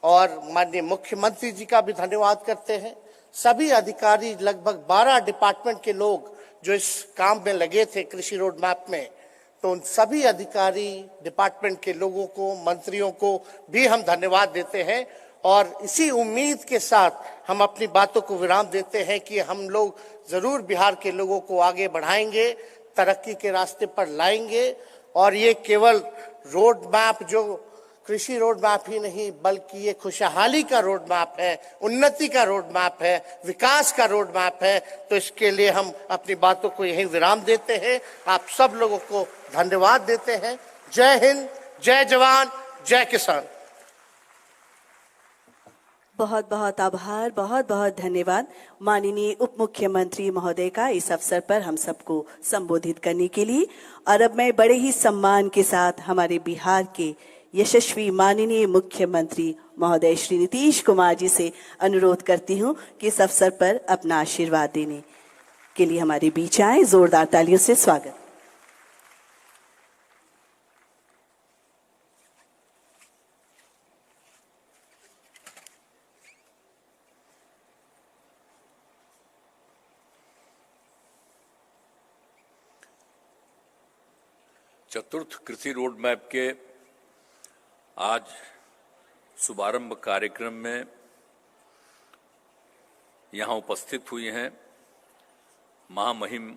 और माननीय मुख्यमंत्री जी का भी धन्यवाद करते हैं। सभी अधिकारी, लगभग 12 डिपार्टमेंट के लोग जो इस काम में लगे थे कृषि रोड मैप में, तो उन सभी अधिकारी, डिपार्टमेंट के लोगों को, मंत्रियों को भी हम धन्यवाद देते हैं। और इसी उम्मीद के साथ हम अपनी बातों को विराम देते हैं कि हम लोग जरूर बिहार के लोगों को आगे बढ़ाएंगे, तरक्की के रास्ते पर लाएंगे। और ये केवल रोड मैप जो कृषि रोड मैप ही नहीं बल्कि ये खुशहाली का रोड मैप है, उन्नति का रोड मैप है, विकास का रोड मैप है। तो इसके लिए हम अपनी बातों को यहीं विराम देते हैं। आप सब लोगों को धन्यवाद देते हैं। जय हिंद, जय जवान, जय किसान। बहुत बहुत आभार, बहुत बहुत धन्यवाद माननीय उप मुख्यमंत्री महोदय का इस अवसर पर हम सबको संबोधित करने के लिए। और अब मैं बड़े ही सम्मान के साथ हमारे बिहार के यशस्वी माननीय मुख्यमंत्री महोदय श्री नीतीश कुमार जी से अनुरोध करती हूं कि इस अवसर पर अपना आशीर्वाद देने के लिए हमारे बीच आए। जोरदार तालियों से स्वागत। चतुर्थ कृषि रोड मैप के आज शुभारंभ कार्यक्रम में यहाँ उपस्थित हुई हैं महामहिम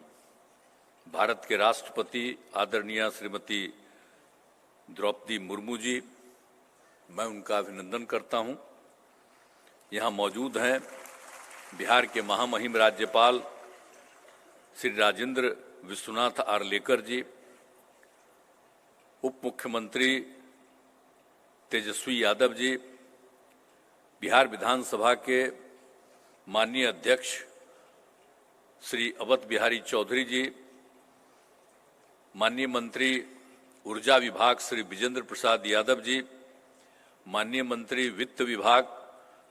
भारत के राष्ट्रपति आदरणीय श्रीमती द्रौपदी मुर्मू जी। मैं उनका अभिनंदन करता हूँ। यहाँ मौजूद हैं बिहार के महामहिम राज्यपाल श्री राजेंद्र विश्वनाथ आर्लेकर जी, उप मुख्यमंत्री तेजस्वी यादव जी, बिहार विधानसभा के माननीय अध्यक्ष श्री अवध बिहारी चौधरी जी, माननीय मंत्री ऊर्जा विभाग श्री विजेंद्र प्रसाद यादव जी, माननीय मंत्री वित्त विभाग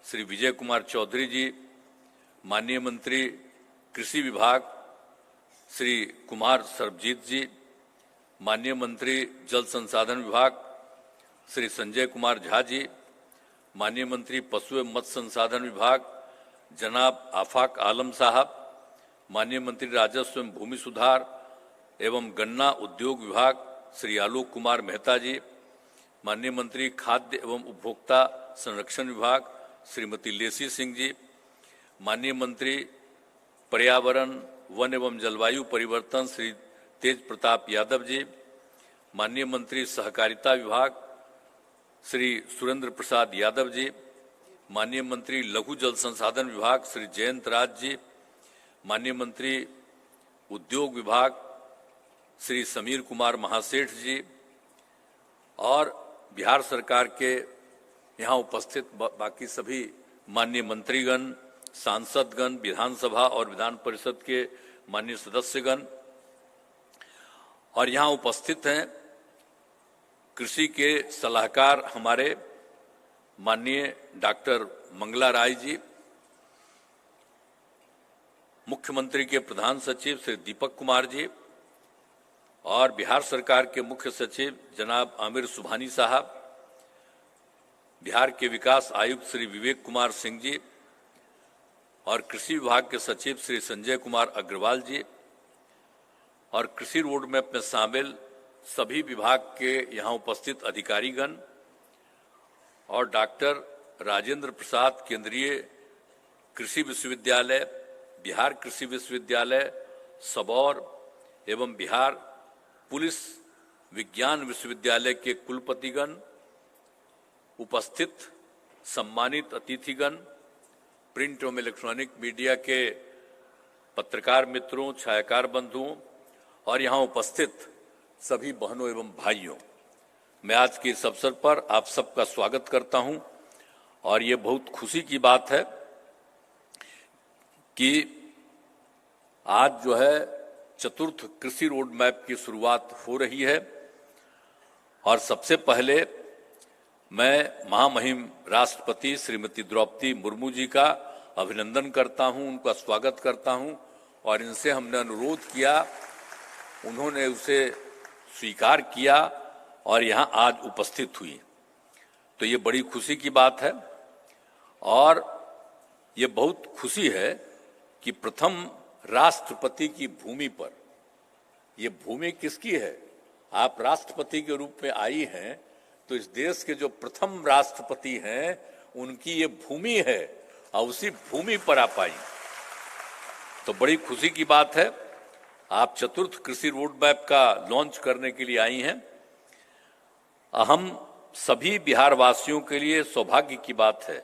श्री विजय कुमार चौधरी जी, माननीय मंत्री कृषि विभाग श्री कुमार सरबजीत जी, माननीय मंत्री जल संसाधन विभाग श्री संजय कुमार झा जी, माननीय मंत्री पशु एवं मत्स्य संसाधन विभाग जनाब आफाक आलम साहब, माननीय मंत्री राजस्व एवं भूमि सुधार एवं गन्ना उद्योग विभाग श्री आलोक कुमार मेहता जी, माननीय मंत्री खाद्य एवं उपभोक्ता संरक्षण विभाग श्रीमती लेसी सिंह जी, माननीय मंत्री पर्यावरण वन एवं जलवायु परिवर्तन श्री तेज प्रताप यादव जी, माननीय मंत्री सहकारिता विभाग श्री सुरेंद्र प्रसाद यादव जी, माननीय मंत्री लघु जल संसाधन विभाग श्री जयंत राज जी, माननीय मंत्री उद्योग विभाग श्री समीर कुमार महासेठ जी और बिहार सरकार के यहाँ उपस्थित बाकी सभी माननीय मंत्रीगण, सांसदगण, विधानसभा और विधान परिषद के माननीय सदस्यगण और यहाँ उपस्थित हैं कृषि के सलाहकार हमारे माननीय डॉक्टर मंगला राय जी, मुख्यमंत्री के प्रधान सचिव श्री दीपक कुमार जी और बिहार सरकार के मुख्य सचिव जनाब आमिर सुभानी साहब, बिहार के विकास आयुक्त श्री विवेक कुमार सिंह जी और कृषि विभाग के सचिव श्री संजय कुमार अग्रवाल जी और कृषि रोड मैप में शामिल सभी विभाग के यहाँ उपस्थित अधिकारीगण और डॉक्टर राजेंद्र प्रसाद केंद्रीय कृषि विश्वविद्यालय, बिहार कृषि विश्वविद्यालय सबौर एवं बिहार पुलिस विज्ञान विश्वविद्यालय के कुलपतिगण, उपस्थित सम्मानित अतिथिगण, प्रिंट एवं इलेक्ट्रॉनिक मीडिया के पत्रकार मित्रों, छायाकार बंधुओं और यहाँ उपस्थित सभी बहनों एवं भाइयों, मैं आज के इस अवसर पर आप सबका स्वागत करता हूं। और ये बहुत खुशी की बात है कि आज जो है चतुर्थ कृषि रोड मैप की शुरुआत हो रही है। और सबसे पहले मैं महामहिम राष्ट्रपति श्रीमती द्रौपदी मुर्मू जी का अभिनंदन करता हूं, उनका स्वागत करता हूं और इनसे हमने अनुरोध किया, उन्होंने उसे स्वीकार किया और यहाँ आज उपस्थित हुई। तो ये बड़ी खुशी की बात है और ये बहुत खुशी है कि प्रथम राष्ट्रपति की भूमि पर, ये भूमि किसकी है? आप राष्ट्रपति के रूप में आई हैं तो इस देश के जो प्रथम राष्ट्रपति हैं उनकी ये भूमि है और उसी भूमि पर आप आई, तो बड़ी खुशी की बात है। आप चतुर्थ कृषि रोड मैप का लॉन्च करने के लिए आई हैं। हम सभी बिहार वासियों के लिए सौभाग्य की बात है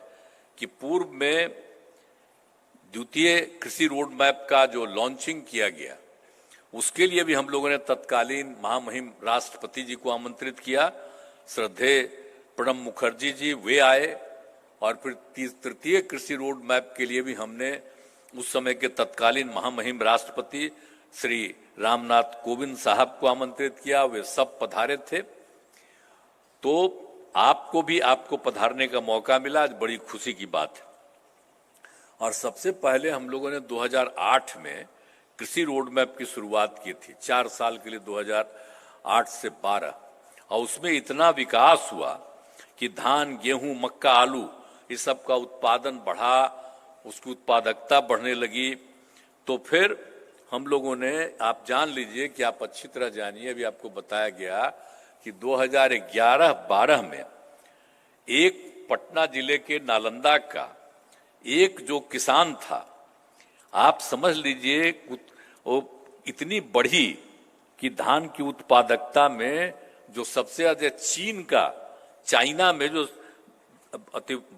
कि पूर्व में द्वितीय कृषि रोड मैप का जो लॉन्चिंग किया गया, उसके लिए भी हम लोगों ने तत्कालीन महामहिम राष्ट्रपति जी को आमंत्रित किया। श्रद्धेय प्रणब मुखर्जी जी वे आए, और फिर तृतीय कृषि रोड मैप के लिए भी हमने उस समय के तत्कालीन महामहिम राष्ट्रपति श्री रामनाथ कोविंद साहब को आमंत्रित किया। वे सब पधारे थे, तो आपको पधारने का मौका मिला, आज बड़ी खुशी की बात है। और सबसे पहले हम लोगों ने 2008 में कृषि रोड मैप की शुरुआत की थी, 4 साल के लिए 2008 से 12, और उसमें इतना विकास हुआ कि धान, गेहूं, मक्का, आलू इस सब का उत्पादन बढ़ा, उसकी उत्पादकता बढ़ने लगी। तो फिर हम लोगों ने, आप जान लीजिए कि आप अच्छी तरह जानिए, अभी आपको बताया गया कि 2011-12 में एक पटना जिले के नालंदा का एक जो किसान था, आप समझ लीजिए वो इतनी बढ़ी कि धान की उत्पादकता में जो सबसे ज्यादा चाइना में जो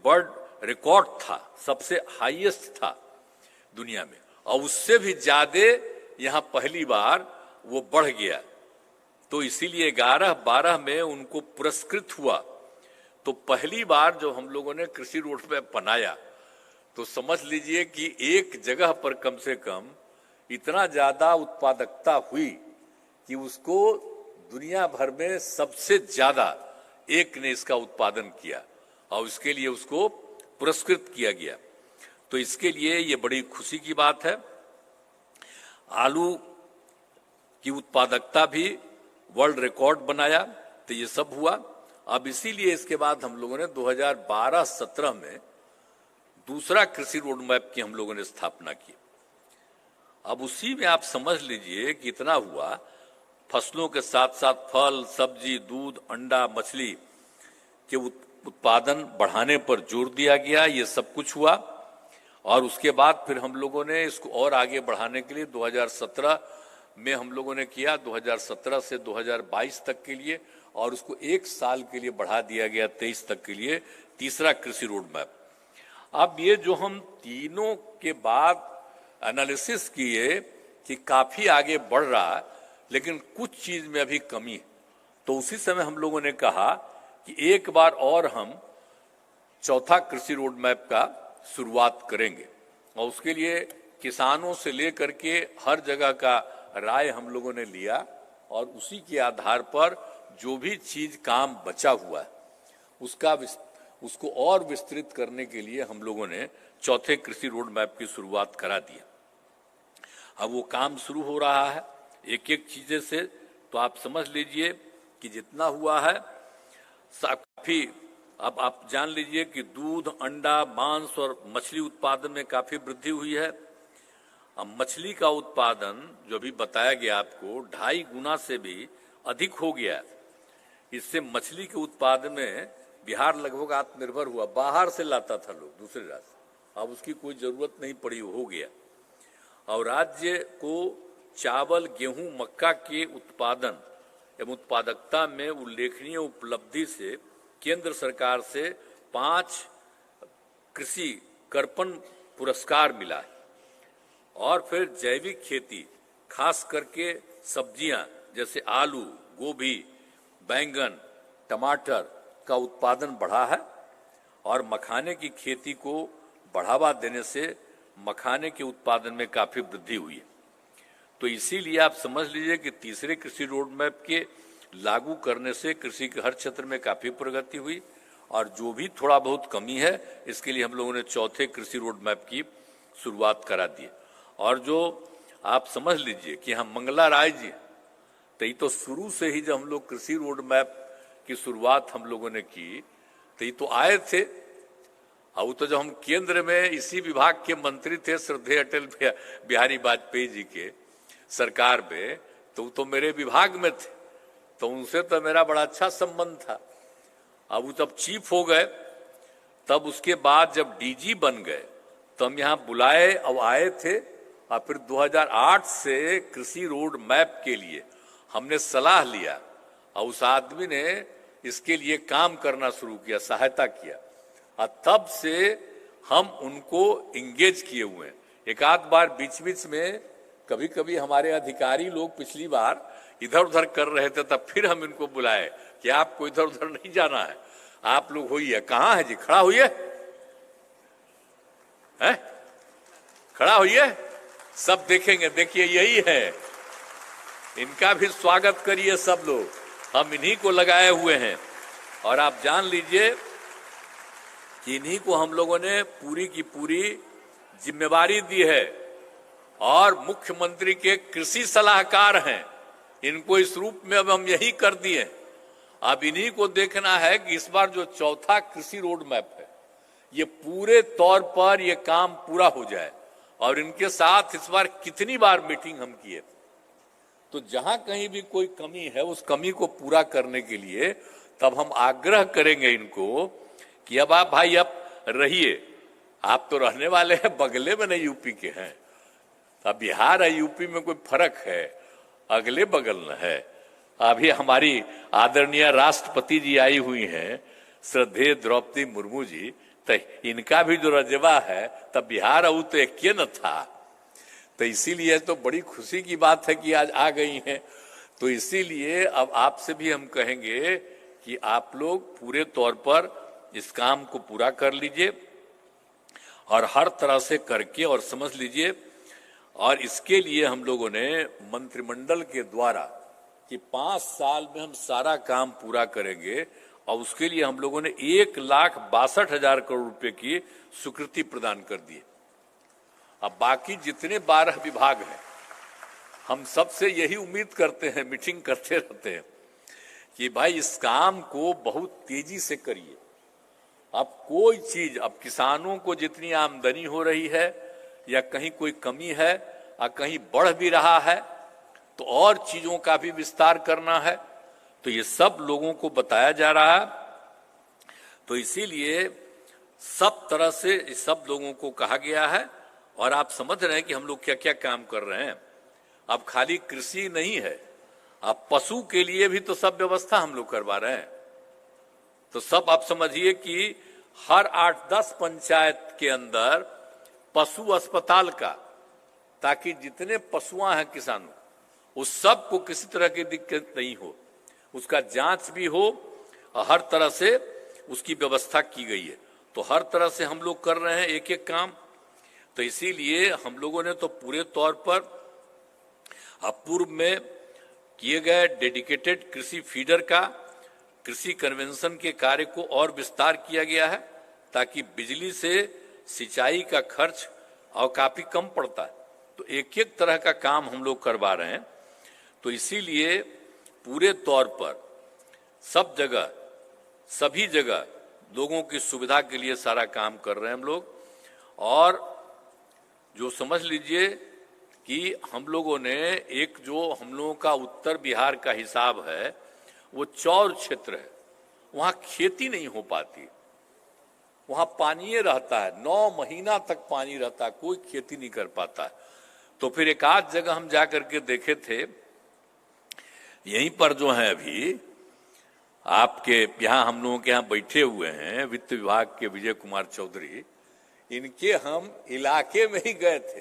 वर्ल्ड रिकॉर्ड था, सबसे हाईएस्ट था दुनिया में, और उससे भी ज्यादा यहां पहली बार वो बढ़ गया। तो इसीलिए 11-12 में उनको पुरस्कृत हुआ। तो पहली बार जो हम लोगों ने कृषि रोड मैप बनाया, तो समझ लीजिए कि एक जगह पर कम से कम इतना ज्यादा उत्पादकता हुई कि उसको दुनिया भर में सबसे ज्यादा एक ने इसका उत्पादन किया, और इसके लिए उसको पुरस्कृत किया गया। तो इसके लिए ये बड़ी खुशी की बात है। आलू की उत्पादकता भी वर्ल्ड रिकॉर्ड बनाया, तो ये सब हुआ। अब इसीलिए इसके बाद हम लोगों ने 2012-17 में दूसरा कृषि रोड मैप की हम लोगों ने स्थापना की। अब उसी में आप समझ लीजिए कि इतना हुआ, फसलों के साथ साथ फल, सब्जी, दूध, अंडा, मछली के उत्पादन बढ़ाने पर जोर दिया गया। ये सब कुछ हुआ, और उसके बाद फिर हम लोगों ने इसको और आगे बढ़ाने के लिए 2017 में हम लोगों ने किया, 2017 से 2022 तक के लिए, और उसको 1 साल के लिए बढ़ा दिया गया 23 तक के लिए, तीसरा कृषि रोड मैप। अब ये जो हम तीनों के बाद एनालिसिस किए कि काफी आगे बढ़ रहा है, लेकिन कुछ चीज में अभी कमी है, तो उसी समय हम लोगों ने कहा कि एक बार और हम चौथा कृषि रोड मैप का शुरुआत करेंगे, और उसके लिए किसानों से लेकर के हर जगह का राय हम लोगों ने लिया, और उसी के आधार पर जो भी चीज काम बचा हुआ है उसको और विस्तृत करने के लिए हम लोगों ने चौथे कृषि रोड मैप की शुरुआत करा दी। अब वो काम शुरू हो रहा है एक एक चीजें से, तो आप समझ लीजिए कि जितना हुआ है काफी। अब आप जान लीजिए कि दूध, अंडा, मांस और मछली उत्पादन में काफी वृद्धि हुई है। अब मछली का उत्पादन जो भी बताया गया आपको 2.5 गुना से भी अधिक हो गया। इससे मछली के उत्पादन में बिहार लगभग आत्मनिर्भर हुआ, बाहर से लाता था लोग दूसरे राज्य, अब उसकी कोई जरूरत नहीं पड़ी, हो गया। और राज्य को चावल, गेहूं, मक्का के उत्पादन एवं उत्पादकता में उल्लेखनीय उपलब्धि से केंद्र सरकार से 5 कृषि कर्पण पुरस्कार मिला है। और फिर जैविक खेती, खास करके सब्जियां जैसे आलू, गोभी, बैंगन, टमाटर का उत्पादन बढ़ा है, और मखाने की खेती को बढ़ावा देने से मखाने के उत्पादन में काफी वृद्धि हुई है। तो इसीलिए आप समझ लीजिए कि तीसरे कृषि रोड मैप के लागू करने से कृषि के हर क्षेत्र में काफी प्रगति हुई, और जो भी थोड़ा बहुत कमी है इसके लिए हम लोगों ने चौथे कृषि रोड मैप की शुरुआत करा दी। और जो आप समझ लीजिए कि हम मंगला राय जी, तो ये तो शुरू से ही जब हम लोग कृषि रोड मैप की शुरुआत हम लोगों ने की, तो ये तो आए थे, और तो जब हम केंद्र में इसी विभाग के मंत्री थे, श्रद्धेय अटल बिहारी वाजपेयी जी के सरकार में, तो मेरे विभाग में थे, तो उनसे तो मेरा बड़ा अच्छा संबंध था। अब वो जब चीफ हो गए, तब उसके बाद जब डीजी बन गए, तो हम यहाँ बुलाए और आए थे, और फिर 2008 से कृषि रोड मैप के लिए हमने सलाह लिया, और उस आदमी ने इसके लिए काम करना शुरू किया, सहायता किया, और तब से हम उनको इंगेज किए हुए हैं। एक आध बार बीच बीच में कभी कभी हमारे अधिकारी लोग पिछली बार इधर उधर कर रहे थे, तब फिर हम इनको बुलाए कि आपको इधर उधर नहीं जाना है, आप लोग होइए। कहाँ है जी? खड़ा होइए, हैं? खड़ा होइए, सब देखेंगे। देखिए यही है, इनका भी स्वागत करिए सब लोग, हम इन्हीं को लगाए हुए हैं। और आप जान लीजिए कि इन्हीं को हम लोगों ने पूरी की पूरी जिम्मेवारी दी है, और मुख्यमंत्री के कृषि सलाहकार हैं, इनको इस रूप में अब हम यही कर दिए। अब इन्हीं को देखना है कि इस बार जो चौथा कृषि रोड मैप है, ये पूरे तौर पर ये काम पूरा हो जाए। और इनके साथ इस बार कितनी बार मीटिंग हम किए, तो जहां कहीं भी कोई कमी है उस कमी को पूरा करने के लिए तब हम आग्रह करेंगे इनको कि अब आप भाई अब रहिए, आप तो रहने वाले हैं बगले में, नहीं यूपी के हैं। अब बिहार है यूपी में कोई फर्क है? अगले बगल न है। अभी हमारी आदरणीय राष्ट्रपति जी आई हुई हैं, श्रद्धेय द्रौपदी मुर्मू जी, तो इनका भी जो रजवा है तब बिहार और तो एक न था, तो इसीलिए तो बड़ी खुशी की बात है कि आज आ गई हैं। तो इसीलिए अब आपसे भी हम कहेंगे कि आप लोग पूरे तौर पर इस काम को पूरा कर लीजिए, और हर तरह से करके, और समझ लीजिए, और इसके लिए हम लोगों ने मंत्रिमंडल के द्वारा कि 5 साल में हम सारा काम पूरा करेंगे, और उसके लिए हम लोगों ने 1,62,000 करोड़ रुपए की स्वीकृति प्रदान कर दी। अब बाकी जितने 12 विभाग हैं, हम सबसे यही उम्मीद करते हैं, मीटिंग करते रहते हैं कि भाई इस काम को बहुत तेजी से करिए। अब कोई चीज, अब किसानों को जितनी आमदनी हो रही है या कहीं कोई कमी है और कहीं बढ़ भी रहा है, तो और चीजों का भी विस्तार करना है, तो ये सब लोगों को बताया जा रहा है। तो इसीलिए सब तरह से सब लोगों को कहा गया है, और आप समझ रहे हैं कि हम लोग क्या क्या काम कर रहे हैं। अब खाली कृषि नहीं है, अब पशु के लिए भी तो सब व्यवस्था हम लोग करवा रहे हैं। तो सब आप समझिए कि हर 8-10 पंचायत के अंदर पशु अस्पताल का, ताकि जितने पशुआं हैं किसानों, उस सब को किसी तरह की दिक्कत नहीं हो, उसका जांच भी हो, और हर तरह से उसकी व्यवस्था की गई है। तो हर तरह से हम लोग कर रहे हैं एक एक काम। तो इसीलिए हम लोगों ने तो पूरे तौर पर पूर्व में किए गए डेडिकेटेड कृषि फीडर का, कृषि कन्वेंशन के कार्य को और विस्तार किया गया है, ताकि बिजली से सिंचाई का खर्च और काफी कम पड़ता है। तो एक एक तरह का काम हम लोग करवा रहे हैं। तो इसीलिए पूरे तौर पर सब जगह, सभी जगह लोगों की सुविधा के लिए सारा काम कर रहे हैं हम लोग। और जो समझ लीजिए कि हम लोगों ने एक जो हम लोगों का उत्तर बिहार का हिसाब है, वो चौर क्षेत्र है, वहां खेती नहीं हो पाती, वहां पानी रहता है, 9 महीना तक पानी रहता है, कोई खेती नहीं कर पाता है। तो फिर एक आध जगह हम जाकर के देखे थे, यहीं पर जो है अभी आपके यहाँ हम लोगों के यहाँ बैठे हुए हैं वित्त विभाग के विजय कुमार चौधरी, इनके हम इलाके में ही गए थे,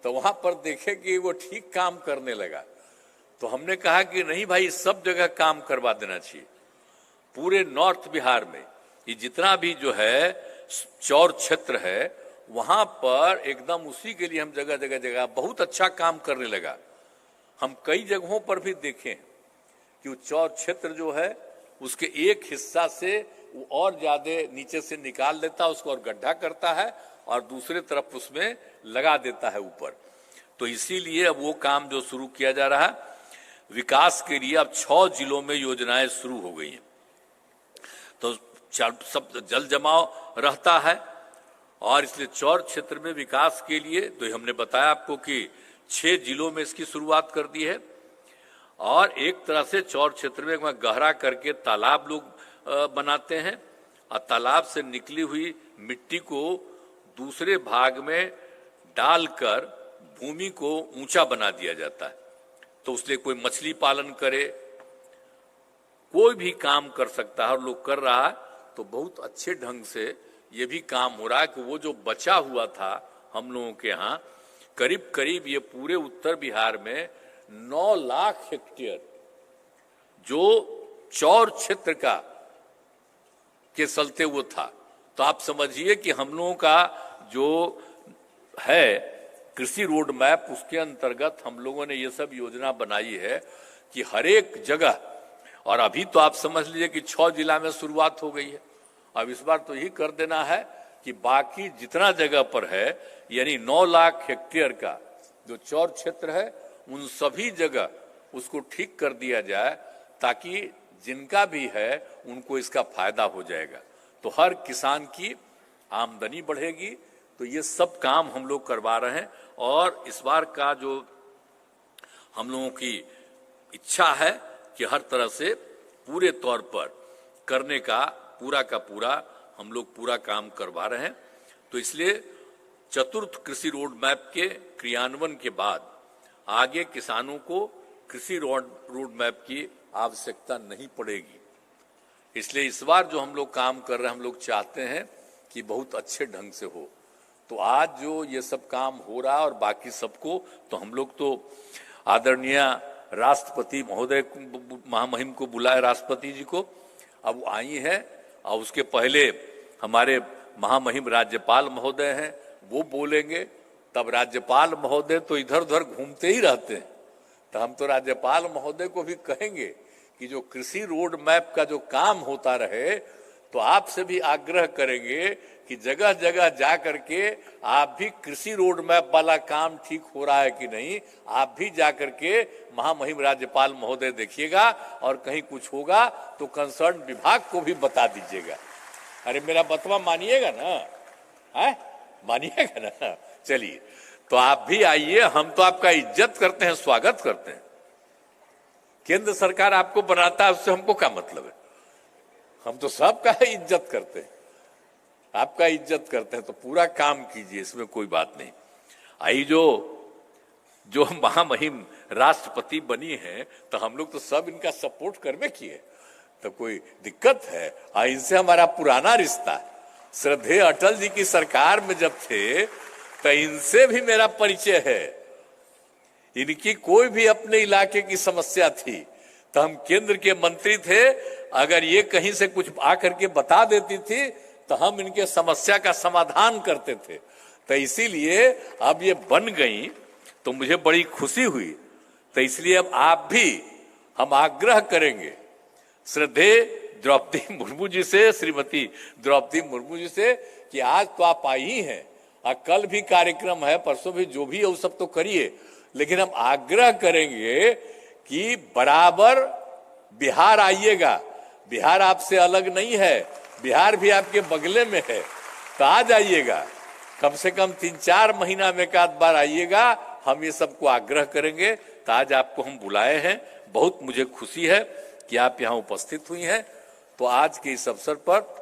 तो वहां पर देखे कि वो ठीक काम करने लगा। तो हमने कहा कि नहीं भाई, सब जगह काम करवा देना चाहिए। पूरे नॉर्थ बिहार में ये जितना भी जो है चौर क्षेत्र है, वहां पर एकदम उसी के लिए हम जगह जगह जगह बहुत अच्छा काम करने लगा। हम कई जगहों पर भी देखें कि वो चौर क्षेत्र जो है, उसके एक हिस्सा से वो और ज्यादा नीचे से निकाल लेता है, उसको और गड्ढा करता है, और दूसरे तरफ उसमें लगा देता है ऊपर। तो इसीलिए अब वो काम जो शुरू किया जा रहा है विकास के लिए, अब 6 जिलों में योजनाएं शुरू हो गई हैं। तो सब जल जमाव रहता है, और इसलिए चौर क्षेत्र में विकास के लिए तो हमने बताया आपको कि 6 जिलों में इसकी शुरुआत कर दी है। और एक तरह से चौर क्षेत्र में गहरा करके तालाब लोग बनाते हैं, और तालाब से निकली हुई मिट्टी को दूसरे भाग में डालकर भूमि को ऊंचा बना दिया जाता है। तो उसलिए कोई मछली पालन करे, कोई भी काम कर सकता है और लोग कर रहा है, तो बहुत अच्छे ढंग से ये भी काम हो रहा है कि वो जो बचा हुआ था हम लोगों के यहाँ, करीब करीब ये पूरे उत्तर बिहार में 9 लाख हेक्टेयर जो चौर क्षेत्र का के चलते वो था। तो आप समझिए कि हम लोगों का जो है कृषि रोड मैप, उसके अंतर्गत हम लोगों ने ये सब योजना बनाई है कि हर एक जगह, और अभी तो आप समझ लीजिए कि 6 जिला में शुरुआत हो गई है। अब इस बार तो यही कर देना है कि बाकी जितना जगह पर है, यानी 9 लाख हेक्टेयर का जो चौर क्षेत्र है, उन सभी जगह उसको ठीक कर दिया जाए, ताकि जिनका भी है उनको इसका फायदा हो जाएगा, तो हर किसान की आमदनी बढ़ेगी। तो ये सब काम हम लोग करवा रहे हैं, और इस बार का जो हम लोगों की इच्छा है कि हर तरह से पूरे तौर पर करने का पूरा हम लोग पूरा काम करवा रहे हैं। तो इसलिए चतुर्थ कृषि रोड मैप के क्रियान्वयन के बाद आगे किसानों को कृषि रोड मैप की आवश्यकता नहीं पड़ेगी। इसलिए इस बार जो हम लोग काम कर रहे हैं, हम लोग चाहते हैं कि बहुत अच्छे ढंग से हो। तो आज जो ये सब काम हो रहा है और बाकी सबको, तो हम लोग तो आदरणीय राष्ट्रपति महोदय महामहिम को बुलाए, राष्ट्रपति जी को, अब आई है, और उसके पहले हमारे महामहिम राज्यपाल महोदय हैं, वो बोलेंगे। तब राज्यपाल महोदय तो इधर उधर घूमते ही रहते हैं, तो हम तो राज्यपाल महोदय को भी कहेंगे कि जो कृषि रोड मैप का जो काम होता रहे, तो आपसे भी आग्रह करेंगे कि जगह जगह जा करके आप भी कृषि रोड मैप वाला काम ठीक हो रहा है कि नहीं, आप भी जा करके महामहिम राज्यपाल महोदय देखिएगा, और कहीं कुछ होगा तो कंसर्न विभाग को भी बता दीजिएगा। अरे मेरा बतवा मानिएगा ना, है मानिएगा ना। चलिए, तो आप भी आइए, हम तो आपका इज्जत करते हैं, स्वागत करते हैं। केंद्र सरकार आपको बनाता है, उससे हमको क्या मतलब है? हम तो सबका इज्जत करते हैं, आपका इज्जत करते हैं, तो पूरा काम कीजिए, इसमें कोई बात नहीं। आई जो महामहिम राष्ट्रपति बनी है, तो हम लोग तो सब इनका सपोर्ट करने किए, तो कोई दिक्कत है? इनसे हमारा पुराना रिश्ता है। श्रद्धेय अटल जी की सरकार में जब थे, तो इनसे भी मेरा परिचय है। इनकी कोई भी अपने इलाके की समस्या थी, तो हम केंद्र के मंत्री थे, अगर ये कहीं से कुछ आकर के बता देती थी, तो हम इनके समस्या का समाधान करते थे। तो इसीलिए अब ये बन गई, तो मुझे बड़ी खुशी हुई। तो इसलिए अब आप भी, हम आग्रह करेंगे श्रद्धेय द्रौपदी मुर्मू जी से, श्रीमती द्रौपदी मुर्मू जी से, कि आज तो आप आई हैं, और कल भी कार्यक्रम है, परसों भी, जो भी है वो सब तो करिए, लेकिन हम आग्रह करेंगे कि बराबर बिहार आइएगा। बिहार आपसे अलग नहीं है, बिहार भी आपके बगले में है, तो आ जाइएगा, कम से कम 3-4 महीना में एक आध बार आइएगा। हम ये सबको आग्रह करेंगे। तो आज आपको हम बुलाए हैं, बहुत मुझे खुशी है कि आप यहाँ उपस्थित हुई हैं। तो आज के इस अवसर पर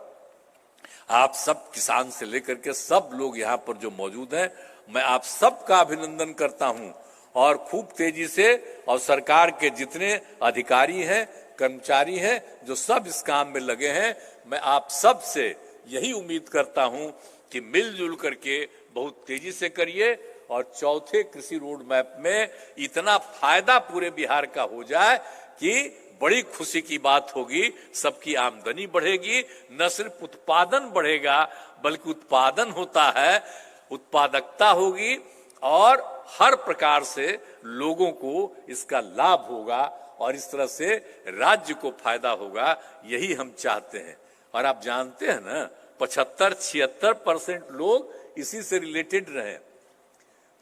आप सब किसान से लेकर के सब लोग यहाँ पर जो मौजूद हैं, मैं आप सबका अभिनंदन करता हूँ, और खूब तेजी से, और सरकार के जितने अधिकारी हैं, कर्मचारी हैं, जो सब इस काम में लगे हैं, मैं आप सब से यही उम्मीद करता हूं कि मिलजुल करके बहुत तेजी से करिए, और चौथे कृषि रोड मैप में इतना फायदा पूरे बिहार का हो जाए कि बड़ी खुशी की बात होगी, सबकी आमदनी बढ़ेगी। न सिर्फ उत्पादन बढ़ेगा, बल्कि उत्पादन होता है, उत्पादकता होगी, और हर प्रकार से लोगों को इसका लाभ होगा, और इस तरह से राज्य को फायदा होगा। यही हम चाहते हैं। और आप जानते हैं ना, 75-76% लोग इसी से रिलेटेड रहे,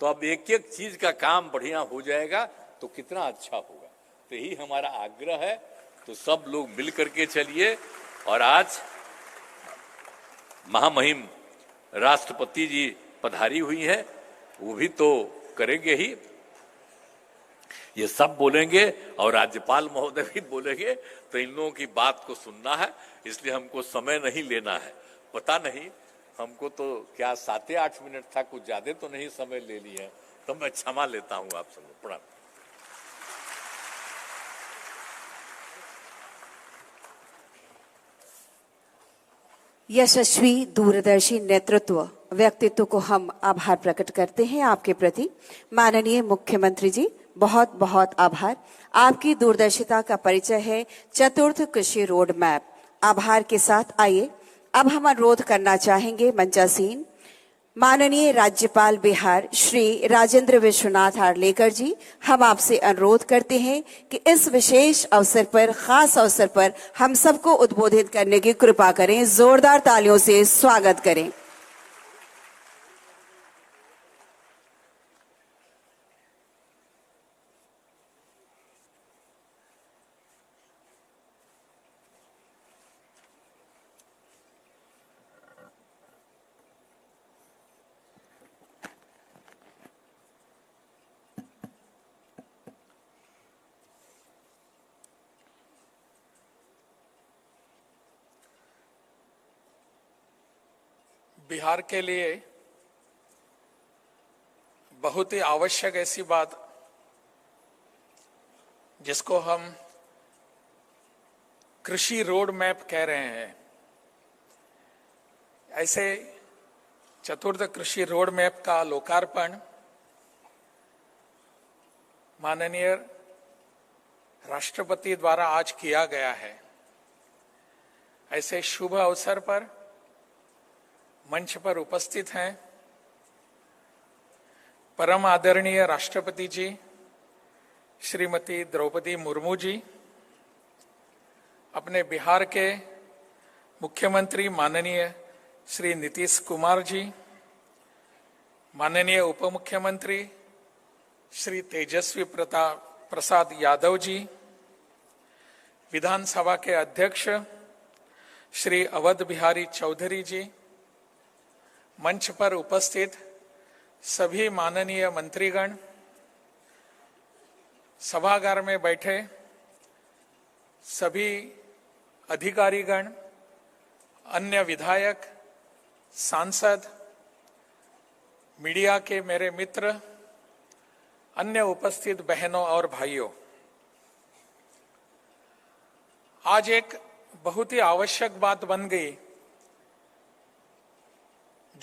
तो अब एक एक चीज का काम बढ़िया हो जाएगा, तो कितना अच्छा होगा। तो यही हमारा आग्रह है। तो सब लोग मिल करके चलिए। और आज महामहिम राष्ट्रपति जी पधारी हुई हैं, वो भी तो करेंगे ही, ये सब बोलेंगे, और राज्यपाल महोदय भी बोलेंगे। तो इन लोगों की बात को सुनना है, इसलिए हमको समय नहीं लेना है। पता नहीं, हमको तो क्या 7-8 मिनट था, कुछ ज्यादा तो नहीं समय ले लिए, तो मैं क्षमा लेता हूं आप सबको। प्रणाम। यशस्वी दूरदर्शी नेतृत्व व्यक्तित्व को हम आभार प्रकट करते हैं आपके प्रति। माननीय मुख्यमंत्री जी, बहुत बहुत आभार। आपकी दूरदर्शिता का परिचय है चतुर्थ कृषि रोड मैप। आभार के साथ आइए अब हम अनुरोध करना चाहेंगे मंचासीन माननीय राज्यपाल बिहार श्री राजेंद्र विश्वनाथ हार्लेकर जी, हम आपसे अनुरोध करते हैं कि इस विशेष अवसर पर, खास अवसर पर हम सबको उद्बोधित करने की कृपा करें। जोरदार तालियों से स्वागत करें। बिहार के लिए बहुत ही आवश्यक ऐसी बात जिसको हम कृषि रोड मैप कह रहे हैं, ऐसे चतुर्थ कृषि रोड मैप का लोकार्पण माननीय राष्ट्रपति द्वारा आज किया गया है। ऐसे शुभ अवसर पर मंच पर उपस्थित हैं परम आदरणीय राष्ट्रपति जी श्रीमती द्रौपदी मुर्मू जी, अपने बिहार के मुख्यमंत्री माननीय श्री नीतीश कुमार जी, माननीय उप मुख्यमंत्री श्री तेजस्वी प्रसाद यादव जी, विधानसभा के अध्यक्ष श्री अवध बिहारी चौधरी जी, मंच पर उपस्थित सभी माननीय मंत्रीगण, सभागार में बैठे सभी अधिकारीगण, अन्य विधायक, सांसद, मीडिया के मेरे मित्र, अन्य उपस्थित बहनों और भाइयों, आज एक बहुत ही आवश्यक बात बन गई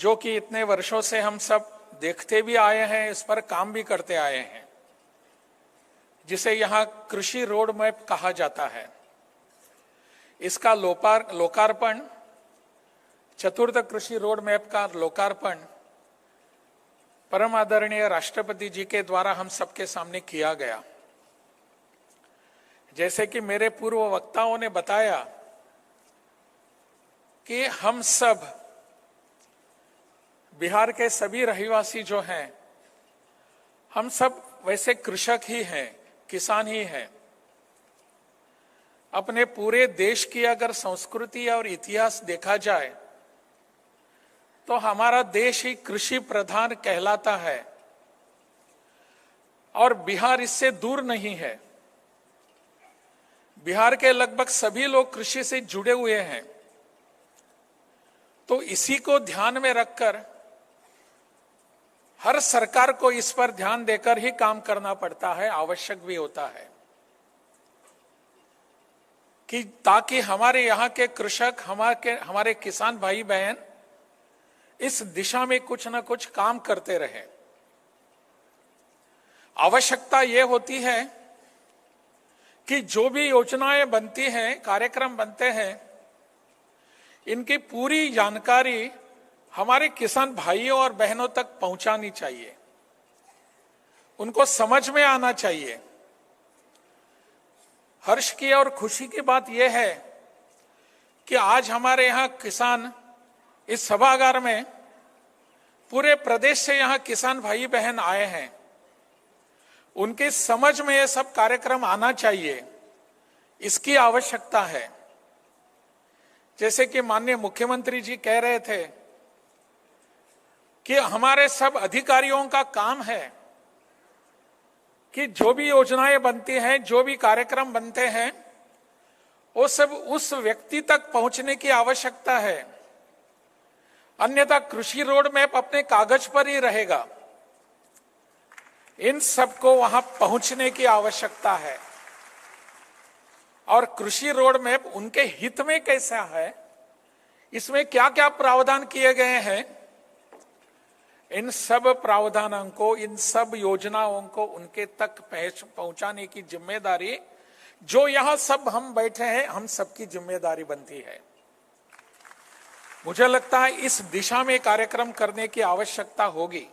जो कि इतने वर्षों से हम सब देखते भी आए हैं, इस पर काम भी करते आए हैं, जिसे यहाँ कृषि रोड मैप कहा जाता है। इसका लोकार्पण, चतुर्थ कृषि रोड मैप का लोकार्पण परम आदरणीय राष्ट्रपति जी के द्वारा हम सबके सामने किया गया। जैसे कि मेरे पूर्व वक्ताओं ने बताया कि हम सब बिहार के सभी रहवासी जो हैं, हम सब वैसे कृषक ही हैं, किसान ही हैं। अपने पूरे देश की अगर संस्कृति और इतिहास देखा जाए तो हमारा देश ही कृषि प्रधान कहलाता है और बिहार इससे दूर नहीं है। बिहार के लगभग सभी लोग कृषि से जुड़े हुए हैं। तो इसी को ध्यान में रखकर हर सरकार को इस पर ध्यान देकर ही काम करना पड़ता है, आवश्यक भी होता है कि ताकि हमारे यहाँ के कृषक, हमारे किसान भाई बहन इस दिशा में कुछ न कुछ काम करते रहे। आवश्यकता यह होती है कि जो भी योजनाएं बनती हैं, कार्यक्रम बनते हैं, इनकी पूरी जानकारी हमारे किसान भाइयों और बहनों तक पहुंचानी चाहिए, उनको समझ में आना चाहिए। हर्ष की और खुशी की बात यह है कि आज हमारे यहाँ किसान इस सभागार में पूरे प्रदेश से यहाँ किसान भाई बहन आए हैं। उनकी समझ में ये सब कार्यक्रम आना चाहिए, इसकी आवश्यकता है। जैसे कि माननीय मुख्यमंत्री जी कह रहे थे कि हमारे सब अधिकारियों का काम है कि जो भी योजनाएं बनती हैं, जो भी कार्यक्रम बनते हैं, वो सब उस व्यक्ति तक पहुंचने की आवश्यकता है। अन्यथा कृषि रोड मैप अपने कागज पर ही रहेगा। इन सबको वहां पहुंचने की आवश्यकता है। और कृषि रोड मैप उनके हित में कैसा है, इसमें क्या क्या प्रावधान किए गए हैं, इन सब प्रावधानों को, इन सब योजनाओं को उनके तक पहुंचाने की जिम्मेदारी जो यहां सब हम बैठे हैं, हम सबकी जिम्मेदारी बनती है। मुझे लगता है इस दिशा में कार्यक्रम करने की आवश्यकता होगी।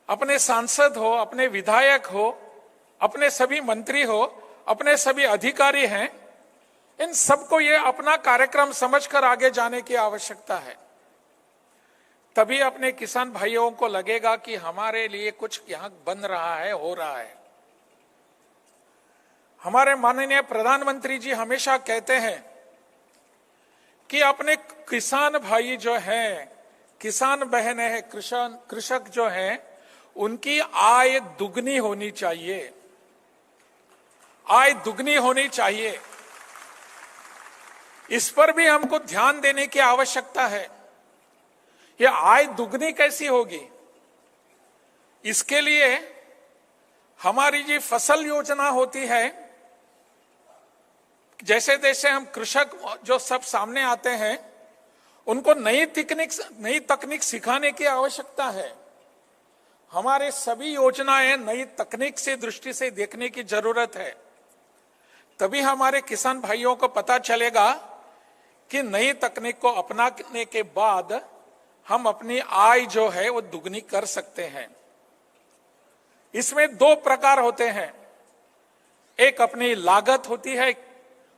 अपने सांसद हो, अपने विधायक हो, अपने सभी मंत्री हो, अपने सभी अधिकारी हैं, इन सबको ये अपना कार्यक्रम समझकर आगे जाने की आवश्यकता है। तभी अपने किसान भाइयों को लगेगा कि हमारे लिए कुछ यहां बन रहा है, हो रहा है। हमारे माननीय प्रधानमंत्री जी हमेशा कहते हैं कि अपने किसान भाई जो हैं, किसान बहनें हैं, कृषक जो हैं, उनकी आय दुगनी होनी चाहिए, आय दुगनी होनी चाहिए। इस पर भी हमको ध्यान देने की आवश्यकता है। यह आय दुगनी कैसी होगी? इसके लिए हमारी जी फसल योजना होती है, जैसे जैसे हम कृषक जो सब सामने आते हैं, उनको नई तकनीक सिखाने की आवश्यकता है। हमारे सभी योजनाएं नई तकनीक से दृष्टि से देखने की जरूरत है। तभी हमारे किसान भाइयों को पता चलेगा कि नई तकनीक को अपनाने के बाद हम अपनी आय जो है वो दुगनी कर सकते हैं। इसमें दो प्रकार होते हैं। एक अपनी लागत होती है,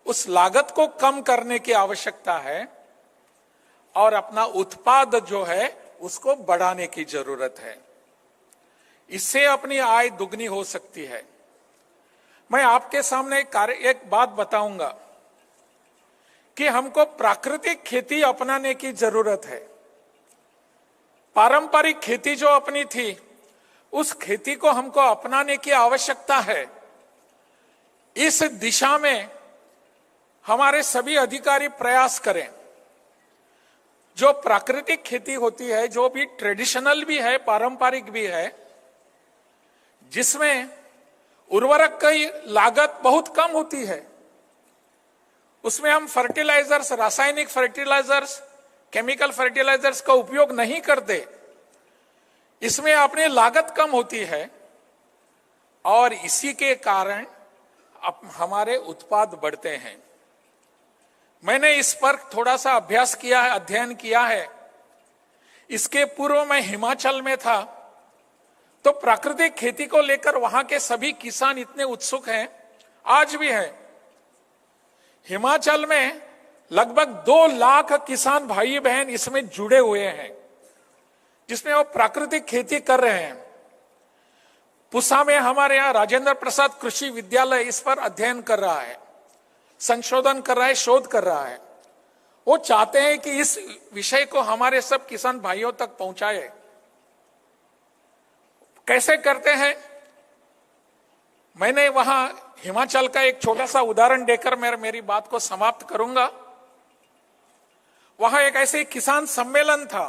उस लागत को कम करने की आवश्यकता है, और अपना उत्पाद जो है उसको बढ़ाने की जरूरत है। इससे अपनी आय दुगनी हो सकती है। मैं आपके सामने एक बात बताऊंगा कि हमको प्राकृतिक खेती अपनाने की जरूरत है। पारंपरिक खेती जो अपनी थी, उस खेती को हमको अपनाने की आवश्यकता है। इस दिशा में हमारे सभी अधिकारी प्रयास करें। जो प्राकृतिक खेती होती है, जो भी ट्रेडिशनल भी है, पारंपरिक भी है, जिसमें उर्वरक की लागत बहुत कम होती है, उसमें हम फर्टिलाइजर्स, रासायनिक फर्टिलाइजर्स, केमिकल फर्टिलाइजर्स का उपयोग नहीं करते। इसमें अपनी लागत कम होती है और इसी के कारण हमारे उत्पाद बढ़ते हैं। मैंने इस पर थोड़ा सा अभ्यास किया है, अध्ययन किया है। इसके पूर्व मैं हिमाचल में था, तो प्राकृतिक खेती को लेकर वहां के सभी किसान इतने उत्सुक हैं, आज भी हैं। हिमाचल में लगभग 2 लाख किसान भाई बहन इसमें जुड़े हुए हैं, जिसमें वो प्राकृतिक खेती कर रहे हैं। पुसा में हमारे यहाँ राजेंद्र प्रसाद कृषि विद्यालय इस पर अध्ययन कर रहा है, संशोधन कर रहा है, शोध कर रहा है। वो चाहते हैं कि इस विषय को हमारे सब किसान भाइयों तक पहुंचाए। कैसे करते हैं? मैंने वहां हिमाचल का एक छोटा सा उदाहरण देकर मेरी बात को समाप्त करूंगा। वहां एक ऐसे किसान सम्मेलन था,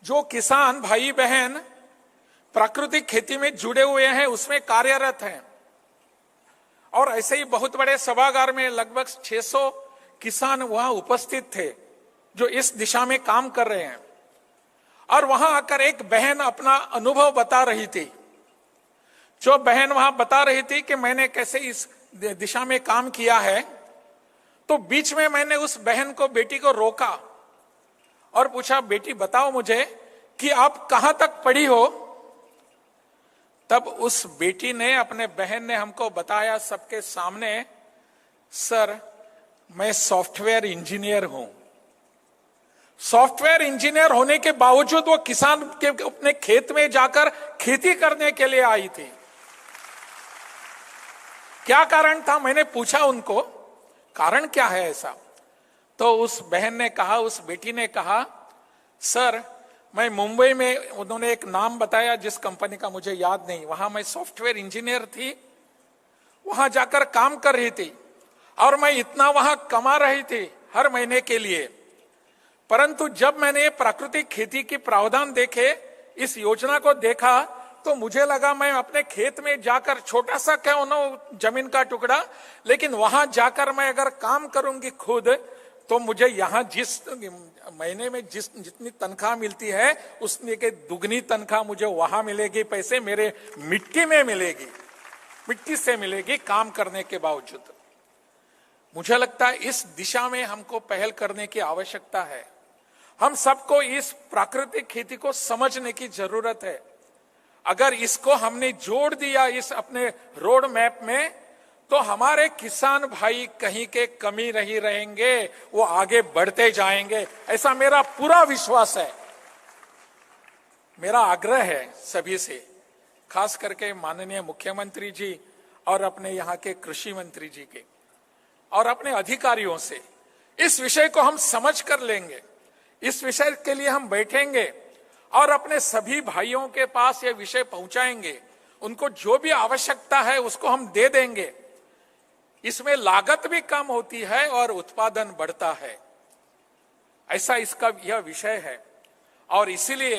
जो किसान भाई बहन प्राकृतिक खेती में जुड़े हुए हैं, उसमें कार्यरत हैं। और ऐसे ही बहुत बड़े सभागार में लगभग 600 किसान वहां उपस्थित थे, जो इस दिशा में काम कर रहे हैं। और वहां आकर एक बहन अपना अनुभव बता रही थी। जो बहन वहां बता रही थी कि मैंने कैसे इस दिशा में काम किया है, तो बीच में मैंने उस बहन को, बेटी को रोका और पूछा, बेटी बताओ मुझे कि आप कहां तक पढ़ी हो? तब उस बेटी ने, अपने बहन ने हमको बताया सबके सामने, सर मैं सॉफ्टवेयर इंजीनियर हूं। सॉफ्टवेयर इंजीनियर होने के बावजूद वो किसान के अपने खेत में जाकर खेती करने के लिए आई थी। क्या कारण था? मैंने पूछा उनको, कारण क्या है ऐसा? तो उस बहन ने कहा, उस बेटी ने कहा, सर मैं मुंबई में, उन्होंने एक नाम बताया जिस कंपनी का मुझे याद नहीं, वहां मैं सॉफ्टवेयर इंजीनियर थी, वहां जाकर काम कर रही थी और मैं इतना वहां कमा रही थी हर महीने के लिए। परंतु जब मैंने प्राकृतिक खेती के प्रावधान देखे, इस योजना को देखा, तो मुझे लगा मैं अपने खेत में जाकर, छोटा सा क्यों ना जमीन का टुकड़ा, लेकिन वहां जाकर मैं अगर काम करूंगी खुद, तो मुझे यहाँ जिस महीने में जितनी तनख्वाह मिलती है उसने के दुगनी तनख्वाह मुझे वहां मिलेगी, पैसे मेरे मिट्टी में मिलेगी, मिट्टी से मिलेगी काम करने के बावजूद। मुझे लगता है इस दिशा में हमको पहल करने की आवश्यकता है। हम सबको इस प्राकृतिक खेती को समझने की जरूरत है। अगर इसको हमने जोड़ दिया इस अपने रोड मैप में, तो हमारे किसान भाई कहीं के कमी नहीं रहेंगे, वो आगे बढ़ते जाएंगे, ऐसा मेरा पूरा विश्वास है। मेरा आग्रह है सभी से, खास करके माननीय मुख्यमंत्री जी और अपने यहाँ के कृषि मंत्री जी के और अपने अधिकारियों से, इस विषय को हम समझ कर लेंगे, इस विषय के लिए हम बैठेंगे और अपने सभी भाइयों के पास ये विषय पहुंचाएंगे। उनको जो भी आवश्यकता है उसको हम दे देंगे। इसमें लागत भी कम होती है और उत्पादन बढ़ता है, ऐसा इसका यह विषय है। और इसीलिए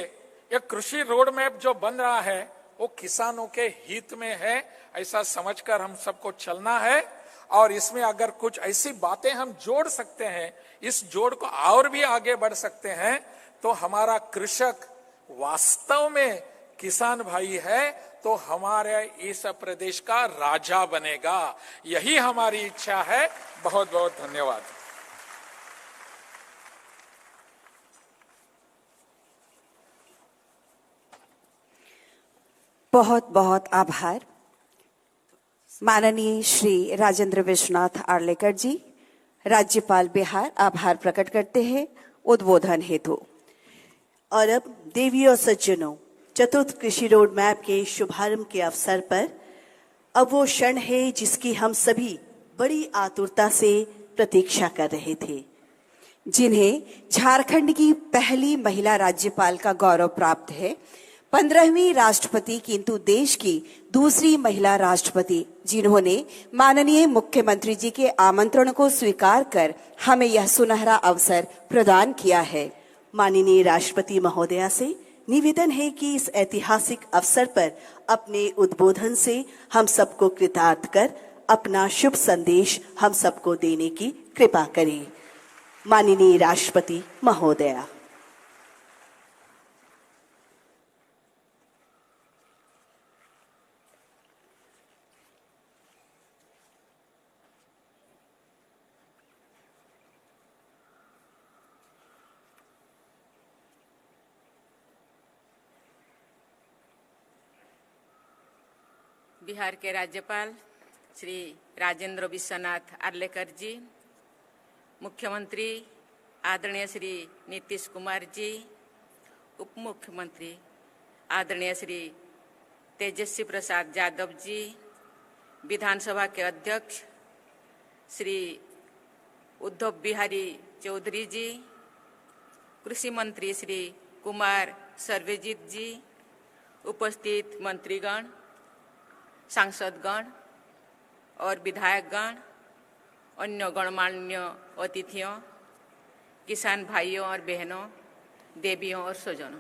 यह कृषि रोड मैप जो बन रहा है वो किसानों के हित में है, ऐसा समझकर हम सबको चलना है। और इसमें अगर कुछ ऐसी बातें हम जोड़ सकते हैं, इस जोड़ को और भी आगे बढ़ सकते हैं, तो हमारा कृषक वास्तव में किसान भाई है तो हमारे इस प्रदेश का राजा बनेगा। यही हमारी इच्छा है। बहुत बहुत धन्यवाद। बहुत बहुत आभार माननीय श्री राजेंद्र विश्वनाथ आर्लेकर जी। राज्यपाल बिहार आभार प्रकट करते हैं उद्बोधन हेतु। और अब देवी और सज्जनों, चतुर्थ कृषि रोड मैप के शुभारंभ के अवसर पर अब वो क्षण है जिसकी हम सभी बड़ी आतुरता से प्रतीक्षा कर रहे थे, जिन्हें झारखंड की पहली महिला राज्यपाल का गौरव प्राप्त है, 15वीं राष्ट्रपति किंतु देश की दूसरी महिला राष्ट्रपति, जिन्होंने माननीय मुख्यमंत्री जी के आमंत्रण को स्वीकार कर हमें यह सुनहरा अवसर प्रदान किया है। माननीय राष्ट्रपति महोदया से निवेदन है कि इस ऐतिहासिक अवसर पर अपने उद्बोधन से हम सबको कृतार्थ कर अपना शुभ संदेश हम सबको देने की कृपा करें। माननीय राष्ट्रपति महोदया। बिहार के राज्यपाल श्री राजेंद्र विश्वनाथ आर्लेकर जी, मुख्यमंत्री आदरणीय श्री नीतीश कुमार जी, उप मुख्यमंत्री आदरणीय श्री तेजस्वी प्रसाद यादव जी, विधानसभा के अध्यक्ष श्री उद्धव बिहारी चौधरी जी, कृषि मंत्री श्री कुमार सर्वेजित जी, उपस्थित मंत्रीगण, सांसदगण और विधायकगण, अन्य गणमान्य अतिथियों, किसान भाइयों और बहनों, देवियों और स्वजनों,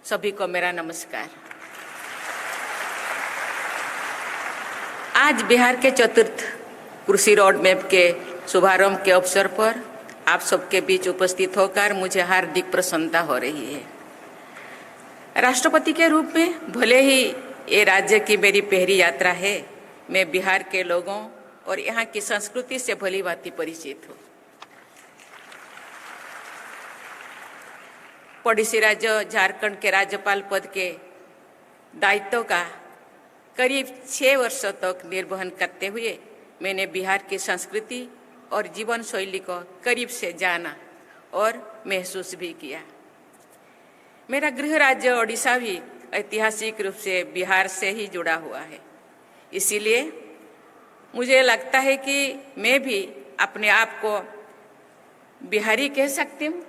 सभी को मेरा नमस्कार। आज बिहार के चतुर्थ कृषि रोड मैप के शुभारंभ के अवसर पर आप सबके बीच उपस्थित होकर मुझे हार्दिक प्रसन्नता हो रही है। राष्ट्रपति के रूप में भले ही ये राज्य की मेरी पहली यात्रा है, मैं बिहार के लोगों और यहाँ की संस्कृति से भली भांति परिचित हूँ। पड़ोसी राज्य झारखंड के राज्यपाल पद के दायित्व का करीब 6 वर्षों तक निर्वहन करते हुए मैंने बिहार की संस्कृति और जीवन शैली को करीब से जाना और महसूस भी किया। मेरा गृह राज्य ओडिशा भी ऐतिहासिक रूप से बिहार से ही जुड़ा हुआ है, इसीलिए मुझे लगता है कि मैं भी अपने आप को बिहारी कह सकती हूँ।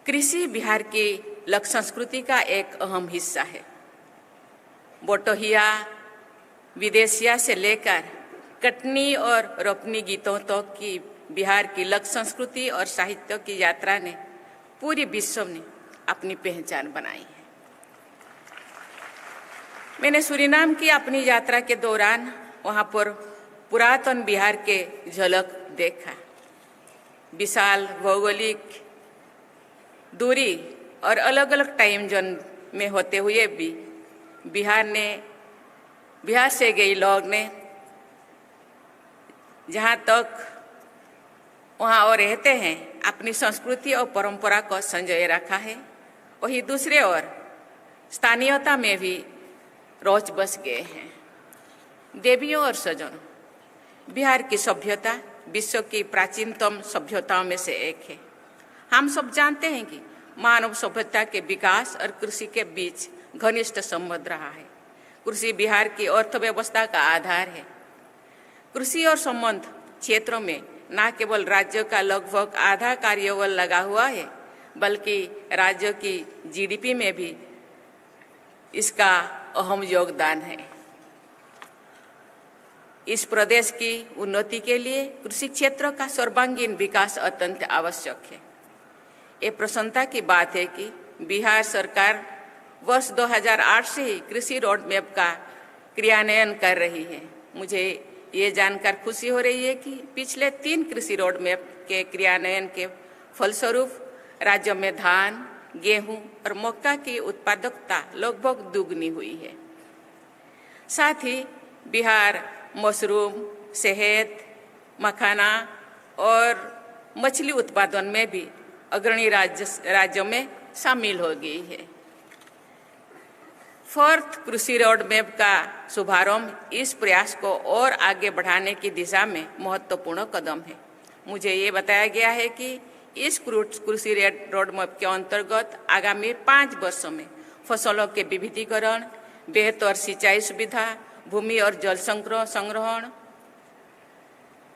कृषि बिहार की लोक संस्कृति का एक अहम हिस्सा है। बोटोहिया, विदेशिया से लेकर कटनी और रोपनी गीतों तक की बिहार की लोक संस्कृति और साहित्य की यात्रा ने पूरी विश्व में अपनी पहचान बनाई है। मैंने सूरीनाम की अपनी यात्रा के दौरान वहाँ पर पुरातन बिहार के झलक देखा। विशाल भौगोलिक दूरी और अलग अलग टाइम जोन में होते हुए भी बिहार से गए लोग ने जहाँ तक वहाँ और रहते हैं अपनी संस्कृति और परंपरा को संजोए रखा है, वही दूसरे ओर स्थानीयता में भी रोच बस गए हैं। देवियों और सज्जनों, बिहार की सभ्यता विश्व की प्राचीनतम सभ्यताओं में से एक है। हम सब जानते हैं कि मानव सभ्यता के विकास और कृषि के बीच घनिष्ठ संबंध रहा है। कृषि बिहार की अर्थव्यवस्था का आधार है। कृषि और संबंध क्षेत्रों में न केवल राज्य का लगभग आधा कार्यबल लगा हुआ है, बल्कि राज्य की जीडीपी में भी इसका अहम योगदान है। इस प्रदेश की उन्नति के लिए कृषि क्षेत्र का सर्वांगीण विकास अत्यंत आवश्यक है। ये प्रसन्नता की बात है कि बिहार सरकार वर्ष 2008 से ही कृषि रोड मैप का क्रियान्वयन कर रही है। मुझे ये जानकर खुशी हो रही है कि पिछले 3 कृषि रोड मैप के क्रियान्वयन के फलस्वरूप राज्य में धान, गेहूं और मक्का की उत्पादकता लगभग दुगनी हुई है। साथ ही बिहार मशरूम, शहद, मखाना और मछली उत्पादन में भी अग्रणी राज्यों में शामिल हो गई है। 4th कृषि रोड मैप का शुभारंभ इस प्रयास को और आगे बढ़ाने की दिशा में महत्वपूर्ण कदम है। मुझे ये बताया गया है कि इस कृषि रोड मैप के अंतर्गत आगामी 5 वर्षों में फसलों के विविधीकरण, बेहतर सिंचाई सुविधा, भूमि और जल संग्रहण,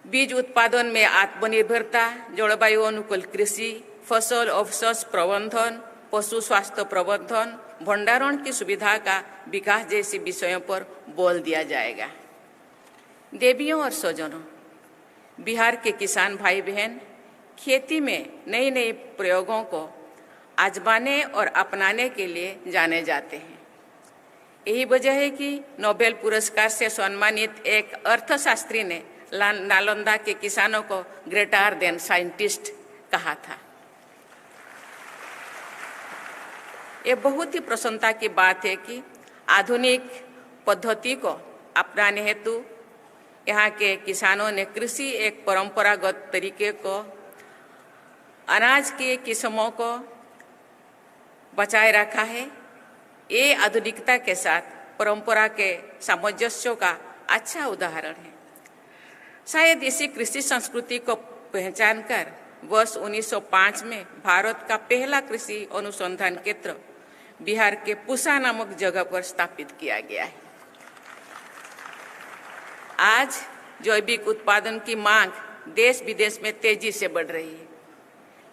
बीज उत्पादन में आत्मनिर्भरता, जलवायु अनुकूल कृषि, फसल अवशेष प्रबंधन, पशु स्वास्थ्य प्रबंधन, भंडारण की सुविधा का विकास जैसे विषयों पर बल दिया जाएगा। देवियों और स्वजनों, बिहार के किसान भाई बहन खेती में नए नए प्रयोगों को आजमाने और अपनाने के लिए जाने जाते हैं। यही वजह है कि नोबेल पुरस्कार से सम्मानित एक अर्थशास्त्री ने नालंदा के किसानों को ग्रेटर देन साइंटिस्ट कहा था। ये बहुत ही प्रसन्नता की बात है कि आधुनिक पद्धति को अपनाने हेतु यहाँ के किसानों ने कृषि एक परंपरागत तरीके को, अनाज की किस्मों को बचाए रखा है। ये आधुनिकता के साथ परंपरा के सामंजस्य का अच्छा उदाहरण है। शायद इसी कृषि संस्कृति को पहचान कर वर्ष 1905 में भारत का पहला कृषि अनुसंधान केंद्र बिहार के पूसा नामक जगह पर स्थापित किया गया है। आज जैविक उत्पादन की मांग देश विदेश में तेजी से बढ़ रही है।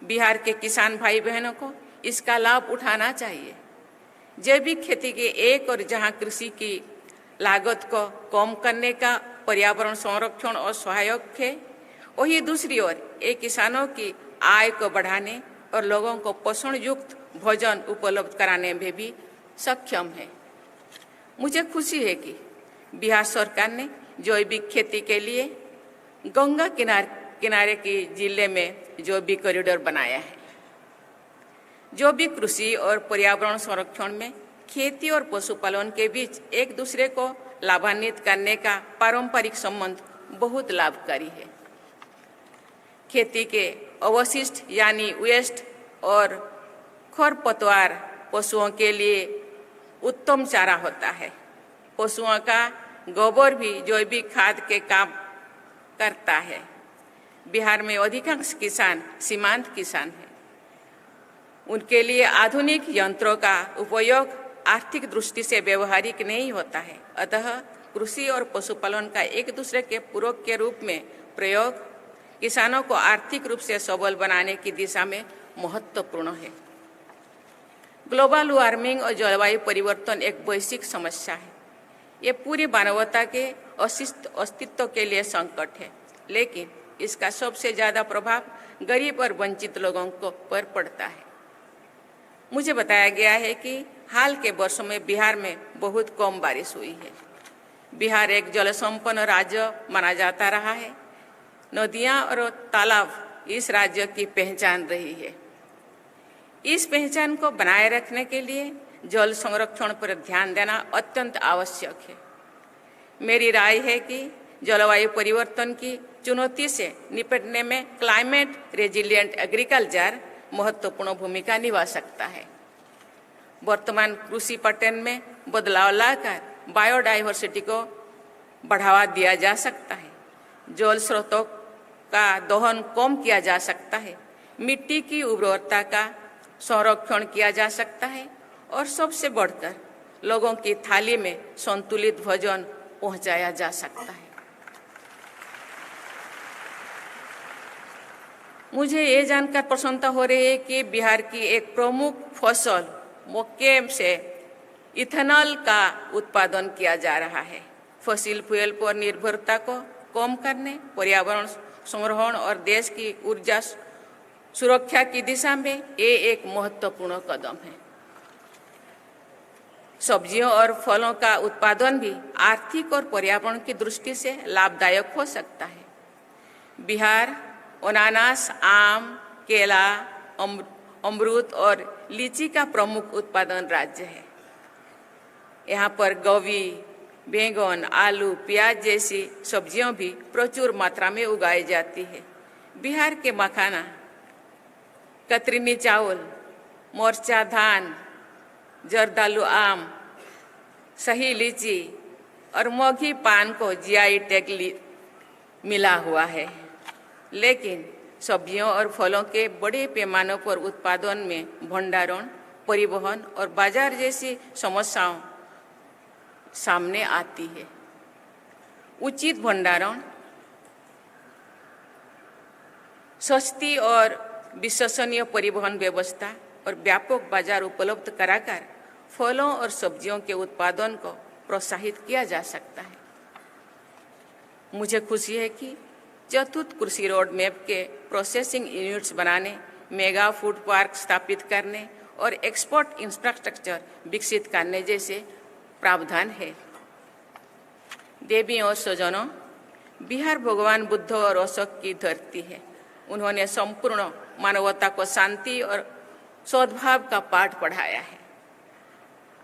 बिहार के किसान भाई बहनों को इसका लाभ उठाना चाहिए। जैविक खेती के एक और जहां कृषि की लागत को कम करने का पर्यावरण संरक्षण और सहायक है, वही दूसरी ओर ये किसानों की आय को बढ़ाने और लोगों को पोषण युक्त भोजन उपलब्ध कराने में भी सक्षम है। मुझे खुशी है कि बिहार सरकार ने जैविक खेती के लिए गंगा किनारे के जिले में जैविक कॉरिडोर बनाया है। जैविक कृषि और पर्यावरण संरक्षण में खेती और पशुपालन के बीच एक दूसरे को लाभान्वित करने का पारंपरिक संबंध बहुत लाभकारी है। खेती के अवशिष्ट यानी वेस्ट और खरपतवार पशुओं के लिए उत्तम चारा होता है। पशुओं का गोबर भी जैविक खाद के काम करता है। बिहार में अधिकांश किसान सीमांत किसान हैं। उनके लिए आधुनिक यंत्रों का उपयोग आर्थिक दृष्टि से व्यवहारिक नहीं होता है। अतः कृषि और पशुपालन का एक दूसरे के पूरक के रूप में प्रयोग किसानों को आर्थिक रूप से सबल बनाने की दिशा में महत्वपूर्ण है। ग्लोबल वार्मिंग और जलवायु परिवर्तन एक वैश्विक समस्या है। ये पूरी मानवता के अस्तित्व के लिए संकट है, लेकिन इसका सबसे ज्यादा प्रभाव गरीब और वंचित लोगों को पर पड़ता है। मुझे बताया गया है कि हाल के वर्षों में बिहार में बहुत कम बारिश हुई है। बिहार एक जल संपन्न राज्य माना जाता रहा है। नदियां और तालाब इस राज्य की पहचान रही है। इस पहचान को बनाए रखने के लिए जल संरक्षण पर ध्यान देना अत्यंत आवश्यक है। मेरी राय है कि जलवायु परिवर्तन की चुनौती से निपटने में क्लाइमेट रेजिलिएंट एग्रीकल्चर महत्वपूर्ण भूमिका निभा सकता है। वर्तमान कृषि पैटर्न में बदलाव लाकर बायोडाइवर्सिटी को बढ़ावा दिया जा सकता है। जल स्रोतों का दोहन कम किया जा सकता है। मिट्टी की उर्वरता का संरक्षण किया जा सकता है और सबसे बढ़कर लोगों की थाली में संतुलित भोजन पहुंचाया जा सकता है। मुझे ये जानकर प्रसन्नता हो रही है कि बिहार की एक प्रमुख फसल मक्के से इथेनॉल का उत्पादन किया जा रहा है। फसिल फ्यूल पर निर्भरता को कम करने, पर्यावरण संरक्षण और देश की ऊर्जा सुरक्षा की दिशा में ये एक महत्वपूर्ण कदम है। सब्जियों और फलों का उत्पादन भी आर्थिक और पर्यावरण की दृष्टि से लाभदायक हो सकता है। बिहार अनानास, आम, केला, अमरूद और लीची का प्रमुख उत्पादन राज्य है। यहाँ पर गोभी, बैंगन, आलू, प्याज जैसी सब्जियां भी प्रचुर मात्रा में उगाई जाती है। बिहार के मखाना, कतरनी चावल, मोर्चा धान, जर्दालू आम, सही लीची और मोगी पान को जीआई टैग मिला हुआ है। लेकिन सब्जियों और फलों के बड़े पैमाने पर उत्पादन में भंडारण, परिवहन और बाजार जैसी समस्याओं सामने आती है। उचित भंडारण, सस्ती और विश्वसनीय परिवहन व्यवस्था और व्यापक बाजार उपलब्ध कराकर फलों और सब्जियों के उत्पादन को प्रोत्साहित किया जा सकता है। मुझे खुशी है कि चतुर्थ कृषि रोड मैप के प्रोसेसिंग यूनिट्स बनाने, मेगा फूड पार्क स्थापित करने और एक्सपोर्ट इंफ्रास्ट्रक्चर विकसित करने जैसे प्रावधान है। देवी और स्वजनों, बिहार भगवान बुद्ध और अशोक की धरती है। उन्होंने संपूर्ण मानवता को शांति और सद्भाव का पाठ पढ़ाया है।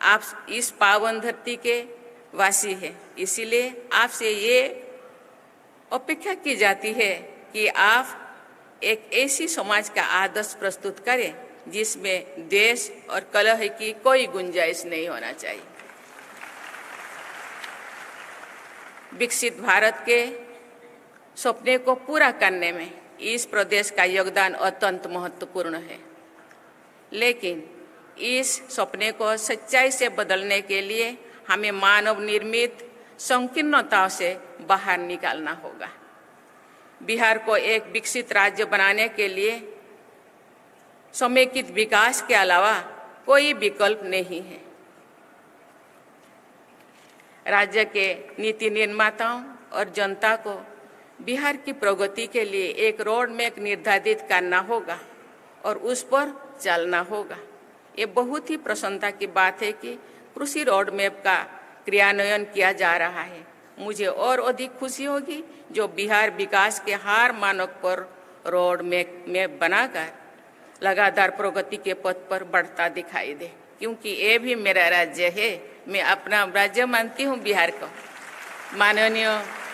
आप इस पावन धरती के वासी हैं, इसीलिए आपसे ये अपेक्षा की जाती है कि आप एक ऐसी समाज का आदर्श प्रस्तुत करें जिसमें द्वेष और कलह की कोई गुंजाइश नहीं होना चाहिए। विकसित भारत के सपने को पूरा करने में इस प्रदेश का योगदान अत्यंत महत्वपूर्ण है। लेकिन इस सपने को सच्चाई से बदलने के लिए हमें मानव निर्मित संकीर्णताओं से बाहर निकालना होगा। बिहार को एक विकसित राज्य बनाने के लिए समेकित विकास के अलावा कोई विकल्प नहीं है। राज्य के नीति निर्माताओं और जनता को बिहार की प्रगति के लिए एक रोड मैप निर्धारित करना होगा और उस पर चलना होगा। ये बहुत ही प्रसन्नता की बात है कि कृषि रोड मैप का क्रियान्वयन किया जा रहा है। मुझे और अधिक खुशी होगी जो बिहार विकास के हर मानक पर रोड मैप बनाकर लगातार प्रगति के पथ पर बढ़ता दिखाई दे, क्योंकि ये भी मेरा राज्य है। मैं अपना राज्य मानती हूँ बिहार को। माननीय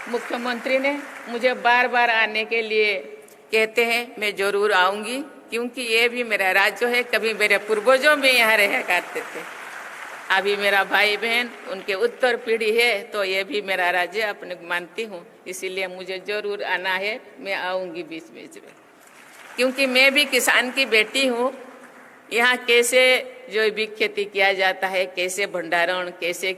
मुख्यमंत्री ने मुझे बार बार आने के लिए कहते हैं, मैं जरूर आऊँगी, क्योंकि ये भी मेरा राज्य है। कभी मेरे पूर्वजों में यहाँ रहा करते थे, अभी मेरा भाई बहन उनके उत्तर पीढ़ी है, तो ये भी मेरा राज्य अपने मानती हूँ। इसीलिए मुझे जरूर आना है, मैं आऊँगी बीच बीच में, क्योंकि मैं भी किसान की बेटी हूँ। यहाँ कैसे जैविक खेती किया जाता है, कैसे भंडारण, कैसे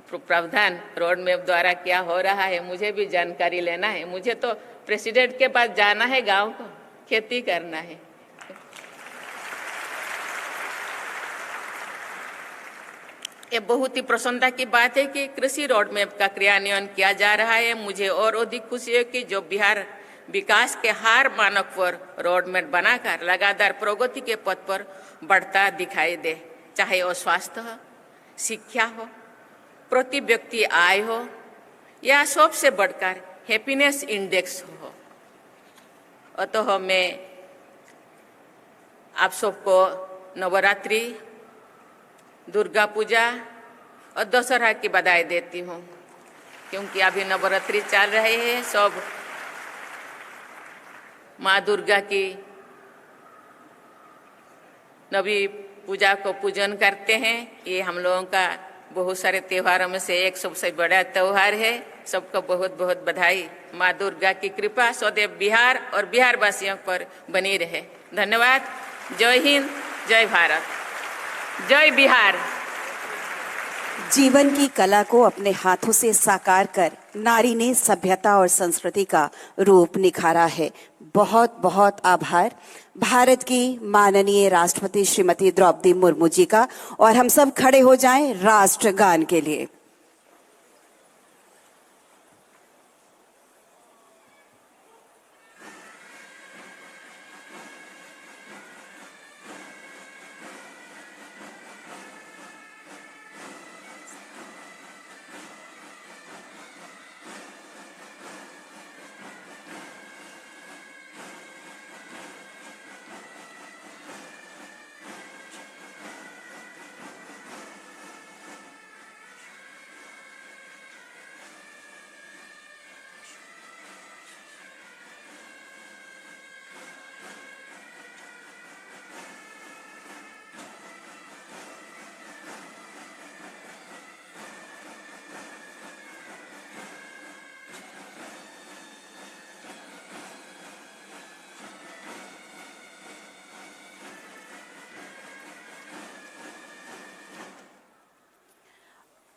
प्रावधान रोड मैप द्वारा क्या हो रहा है, मुझे भी जानकारी लेना है। मुझे तो प्रेसिडेंट के पास जाना है, गांव को खेती करना है। ये बहुत ही प्रसन्नता की बात है कि कृषि रोड मैप का क्रियान्वयन किया जा रहा है। मुझे और अधिक खुशी है कि जो बिहार विकास के हर मानक पर रोड मैप बनाकर लगातार प्रगति के पथ पर बढ़ता दिखाई दे। चाहे वो स्वास्थ्य हो, शिक्षा हो, प्रति व्यक्ति आय हो, या सबसे बढ़कर हैप्पीनेस इंडेक्स हो। अतः मैं आप सबको नवरात्रि, दुर्गा पूजा और दशहरा की बधाई देती हूँ, क्योंकि अभी नवरात्रि चल रहे हैं। सब माँ दुर्गा की नवी पूजा को पूजन करते हैं। ये हम लोगों का बहुत सारे त्योहारों में से एक सबसे बड़ा त्योहार है। सबको बहुत बहुत बधाई। माँ दुर्गा की कृपा सदैव बिहार और बिहार वासियों पर बनी रहे। धन्यवाद। जय हिंद, जय भारत, जय बिहार। जीवन की कला को अपने हाथों से साकार कर नारी ने सभ्यता और संस्कृति का रूप निखारा है। बहुत बहुत आभार भारत की माननीय राष्ट्रपति श्रीमती द्रौपदी मुर्मू जी का। और हम सब खड़े हो जाएं राष्ट्रगान के लिए।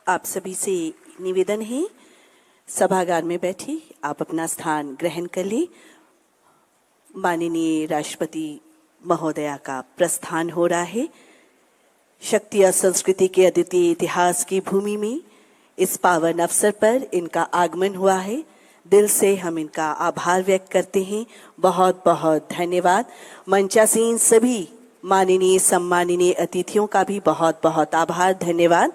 आप सभी से निवेदन है, सभागार में बैठी आप अपना स्थान ग्रहण कर ले। माननीय राष्ट्रपति महोदया का प्रस्थान हो रहा है। शक्ति और संस्कृति के अद्वितीय इतिहास की भूमि में इस पावन अवसर पर इनका आगमन हुआ है। दिल से हम इनका आभार व्यक्त करते हैं। बहुत बहुत धन्यवाद। मंचासीन सभी माननीय सम्माननीय अतिथियों का भी बहुत बहुत आभार, धन्यवाद।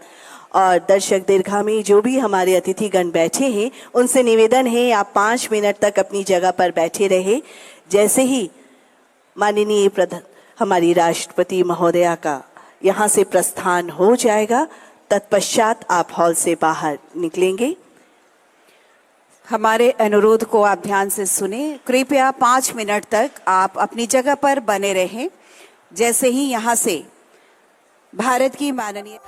और दर्शक दीर्घा में जो भी हमारे अतिथिगण बैठे हैं उनसे निवेदन है आप 5 मिनट तक अपनी जगह पर बैठे रहे। जैसे ही माननीय हमारी राष्ट्रपति महोदया का यहाँ से प्रस्थान हो जाएगा, तत्पश्चात आप हॉल से बाहर निकलेंगे। हमारे अनुरोध को आप ध्यान से सुने। कृपया 5 मिनट तक आप अपनी जगह पर बने रहें। जैसे ही यहाँ से भारत की माननीय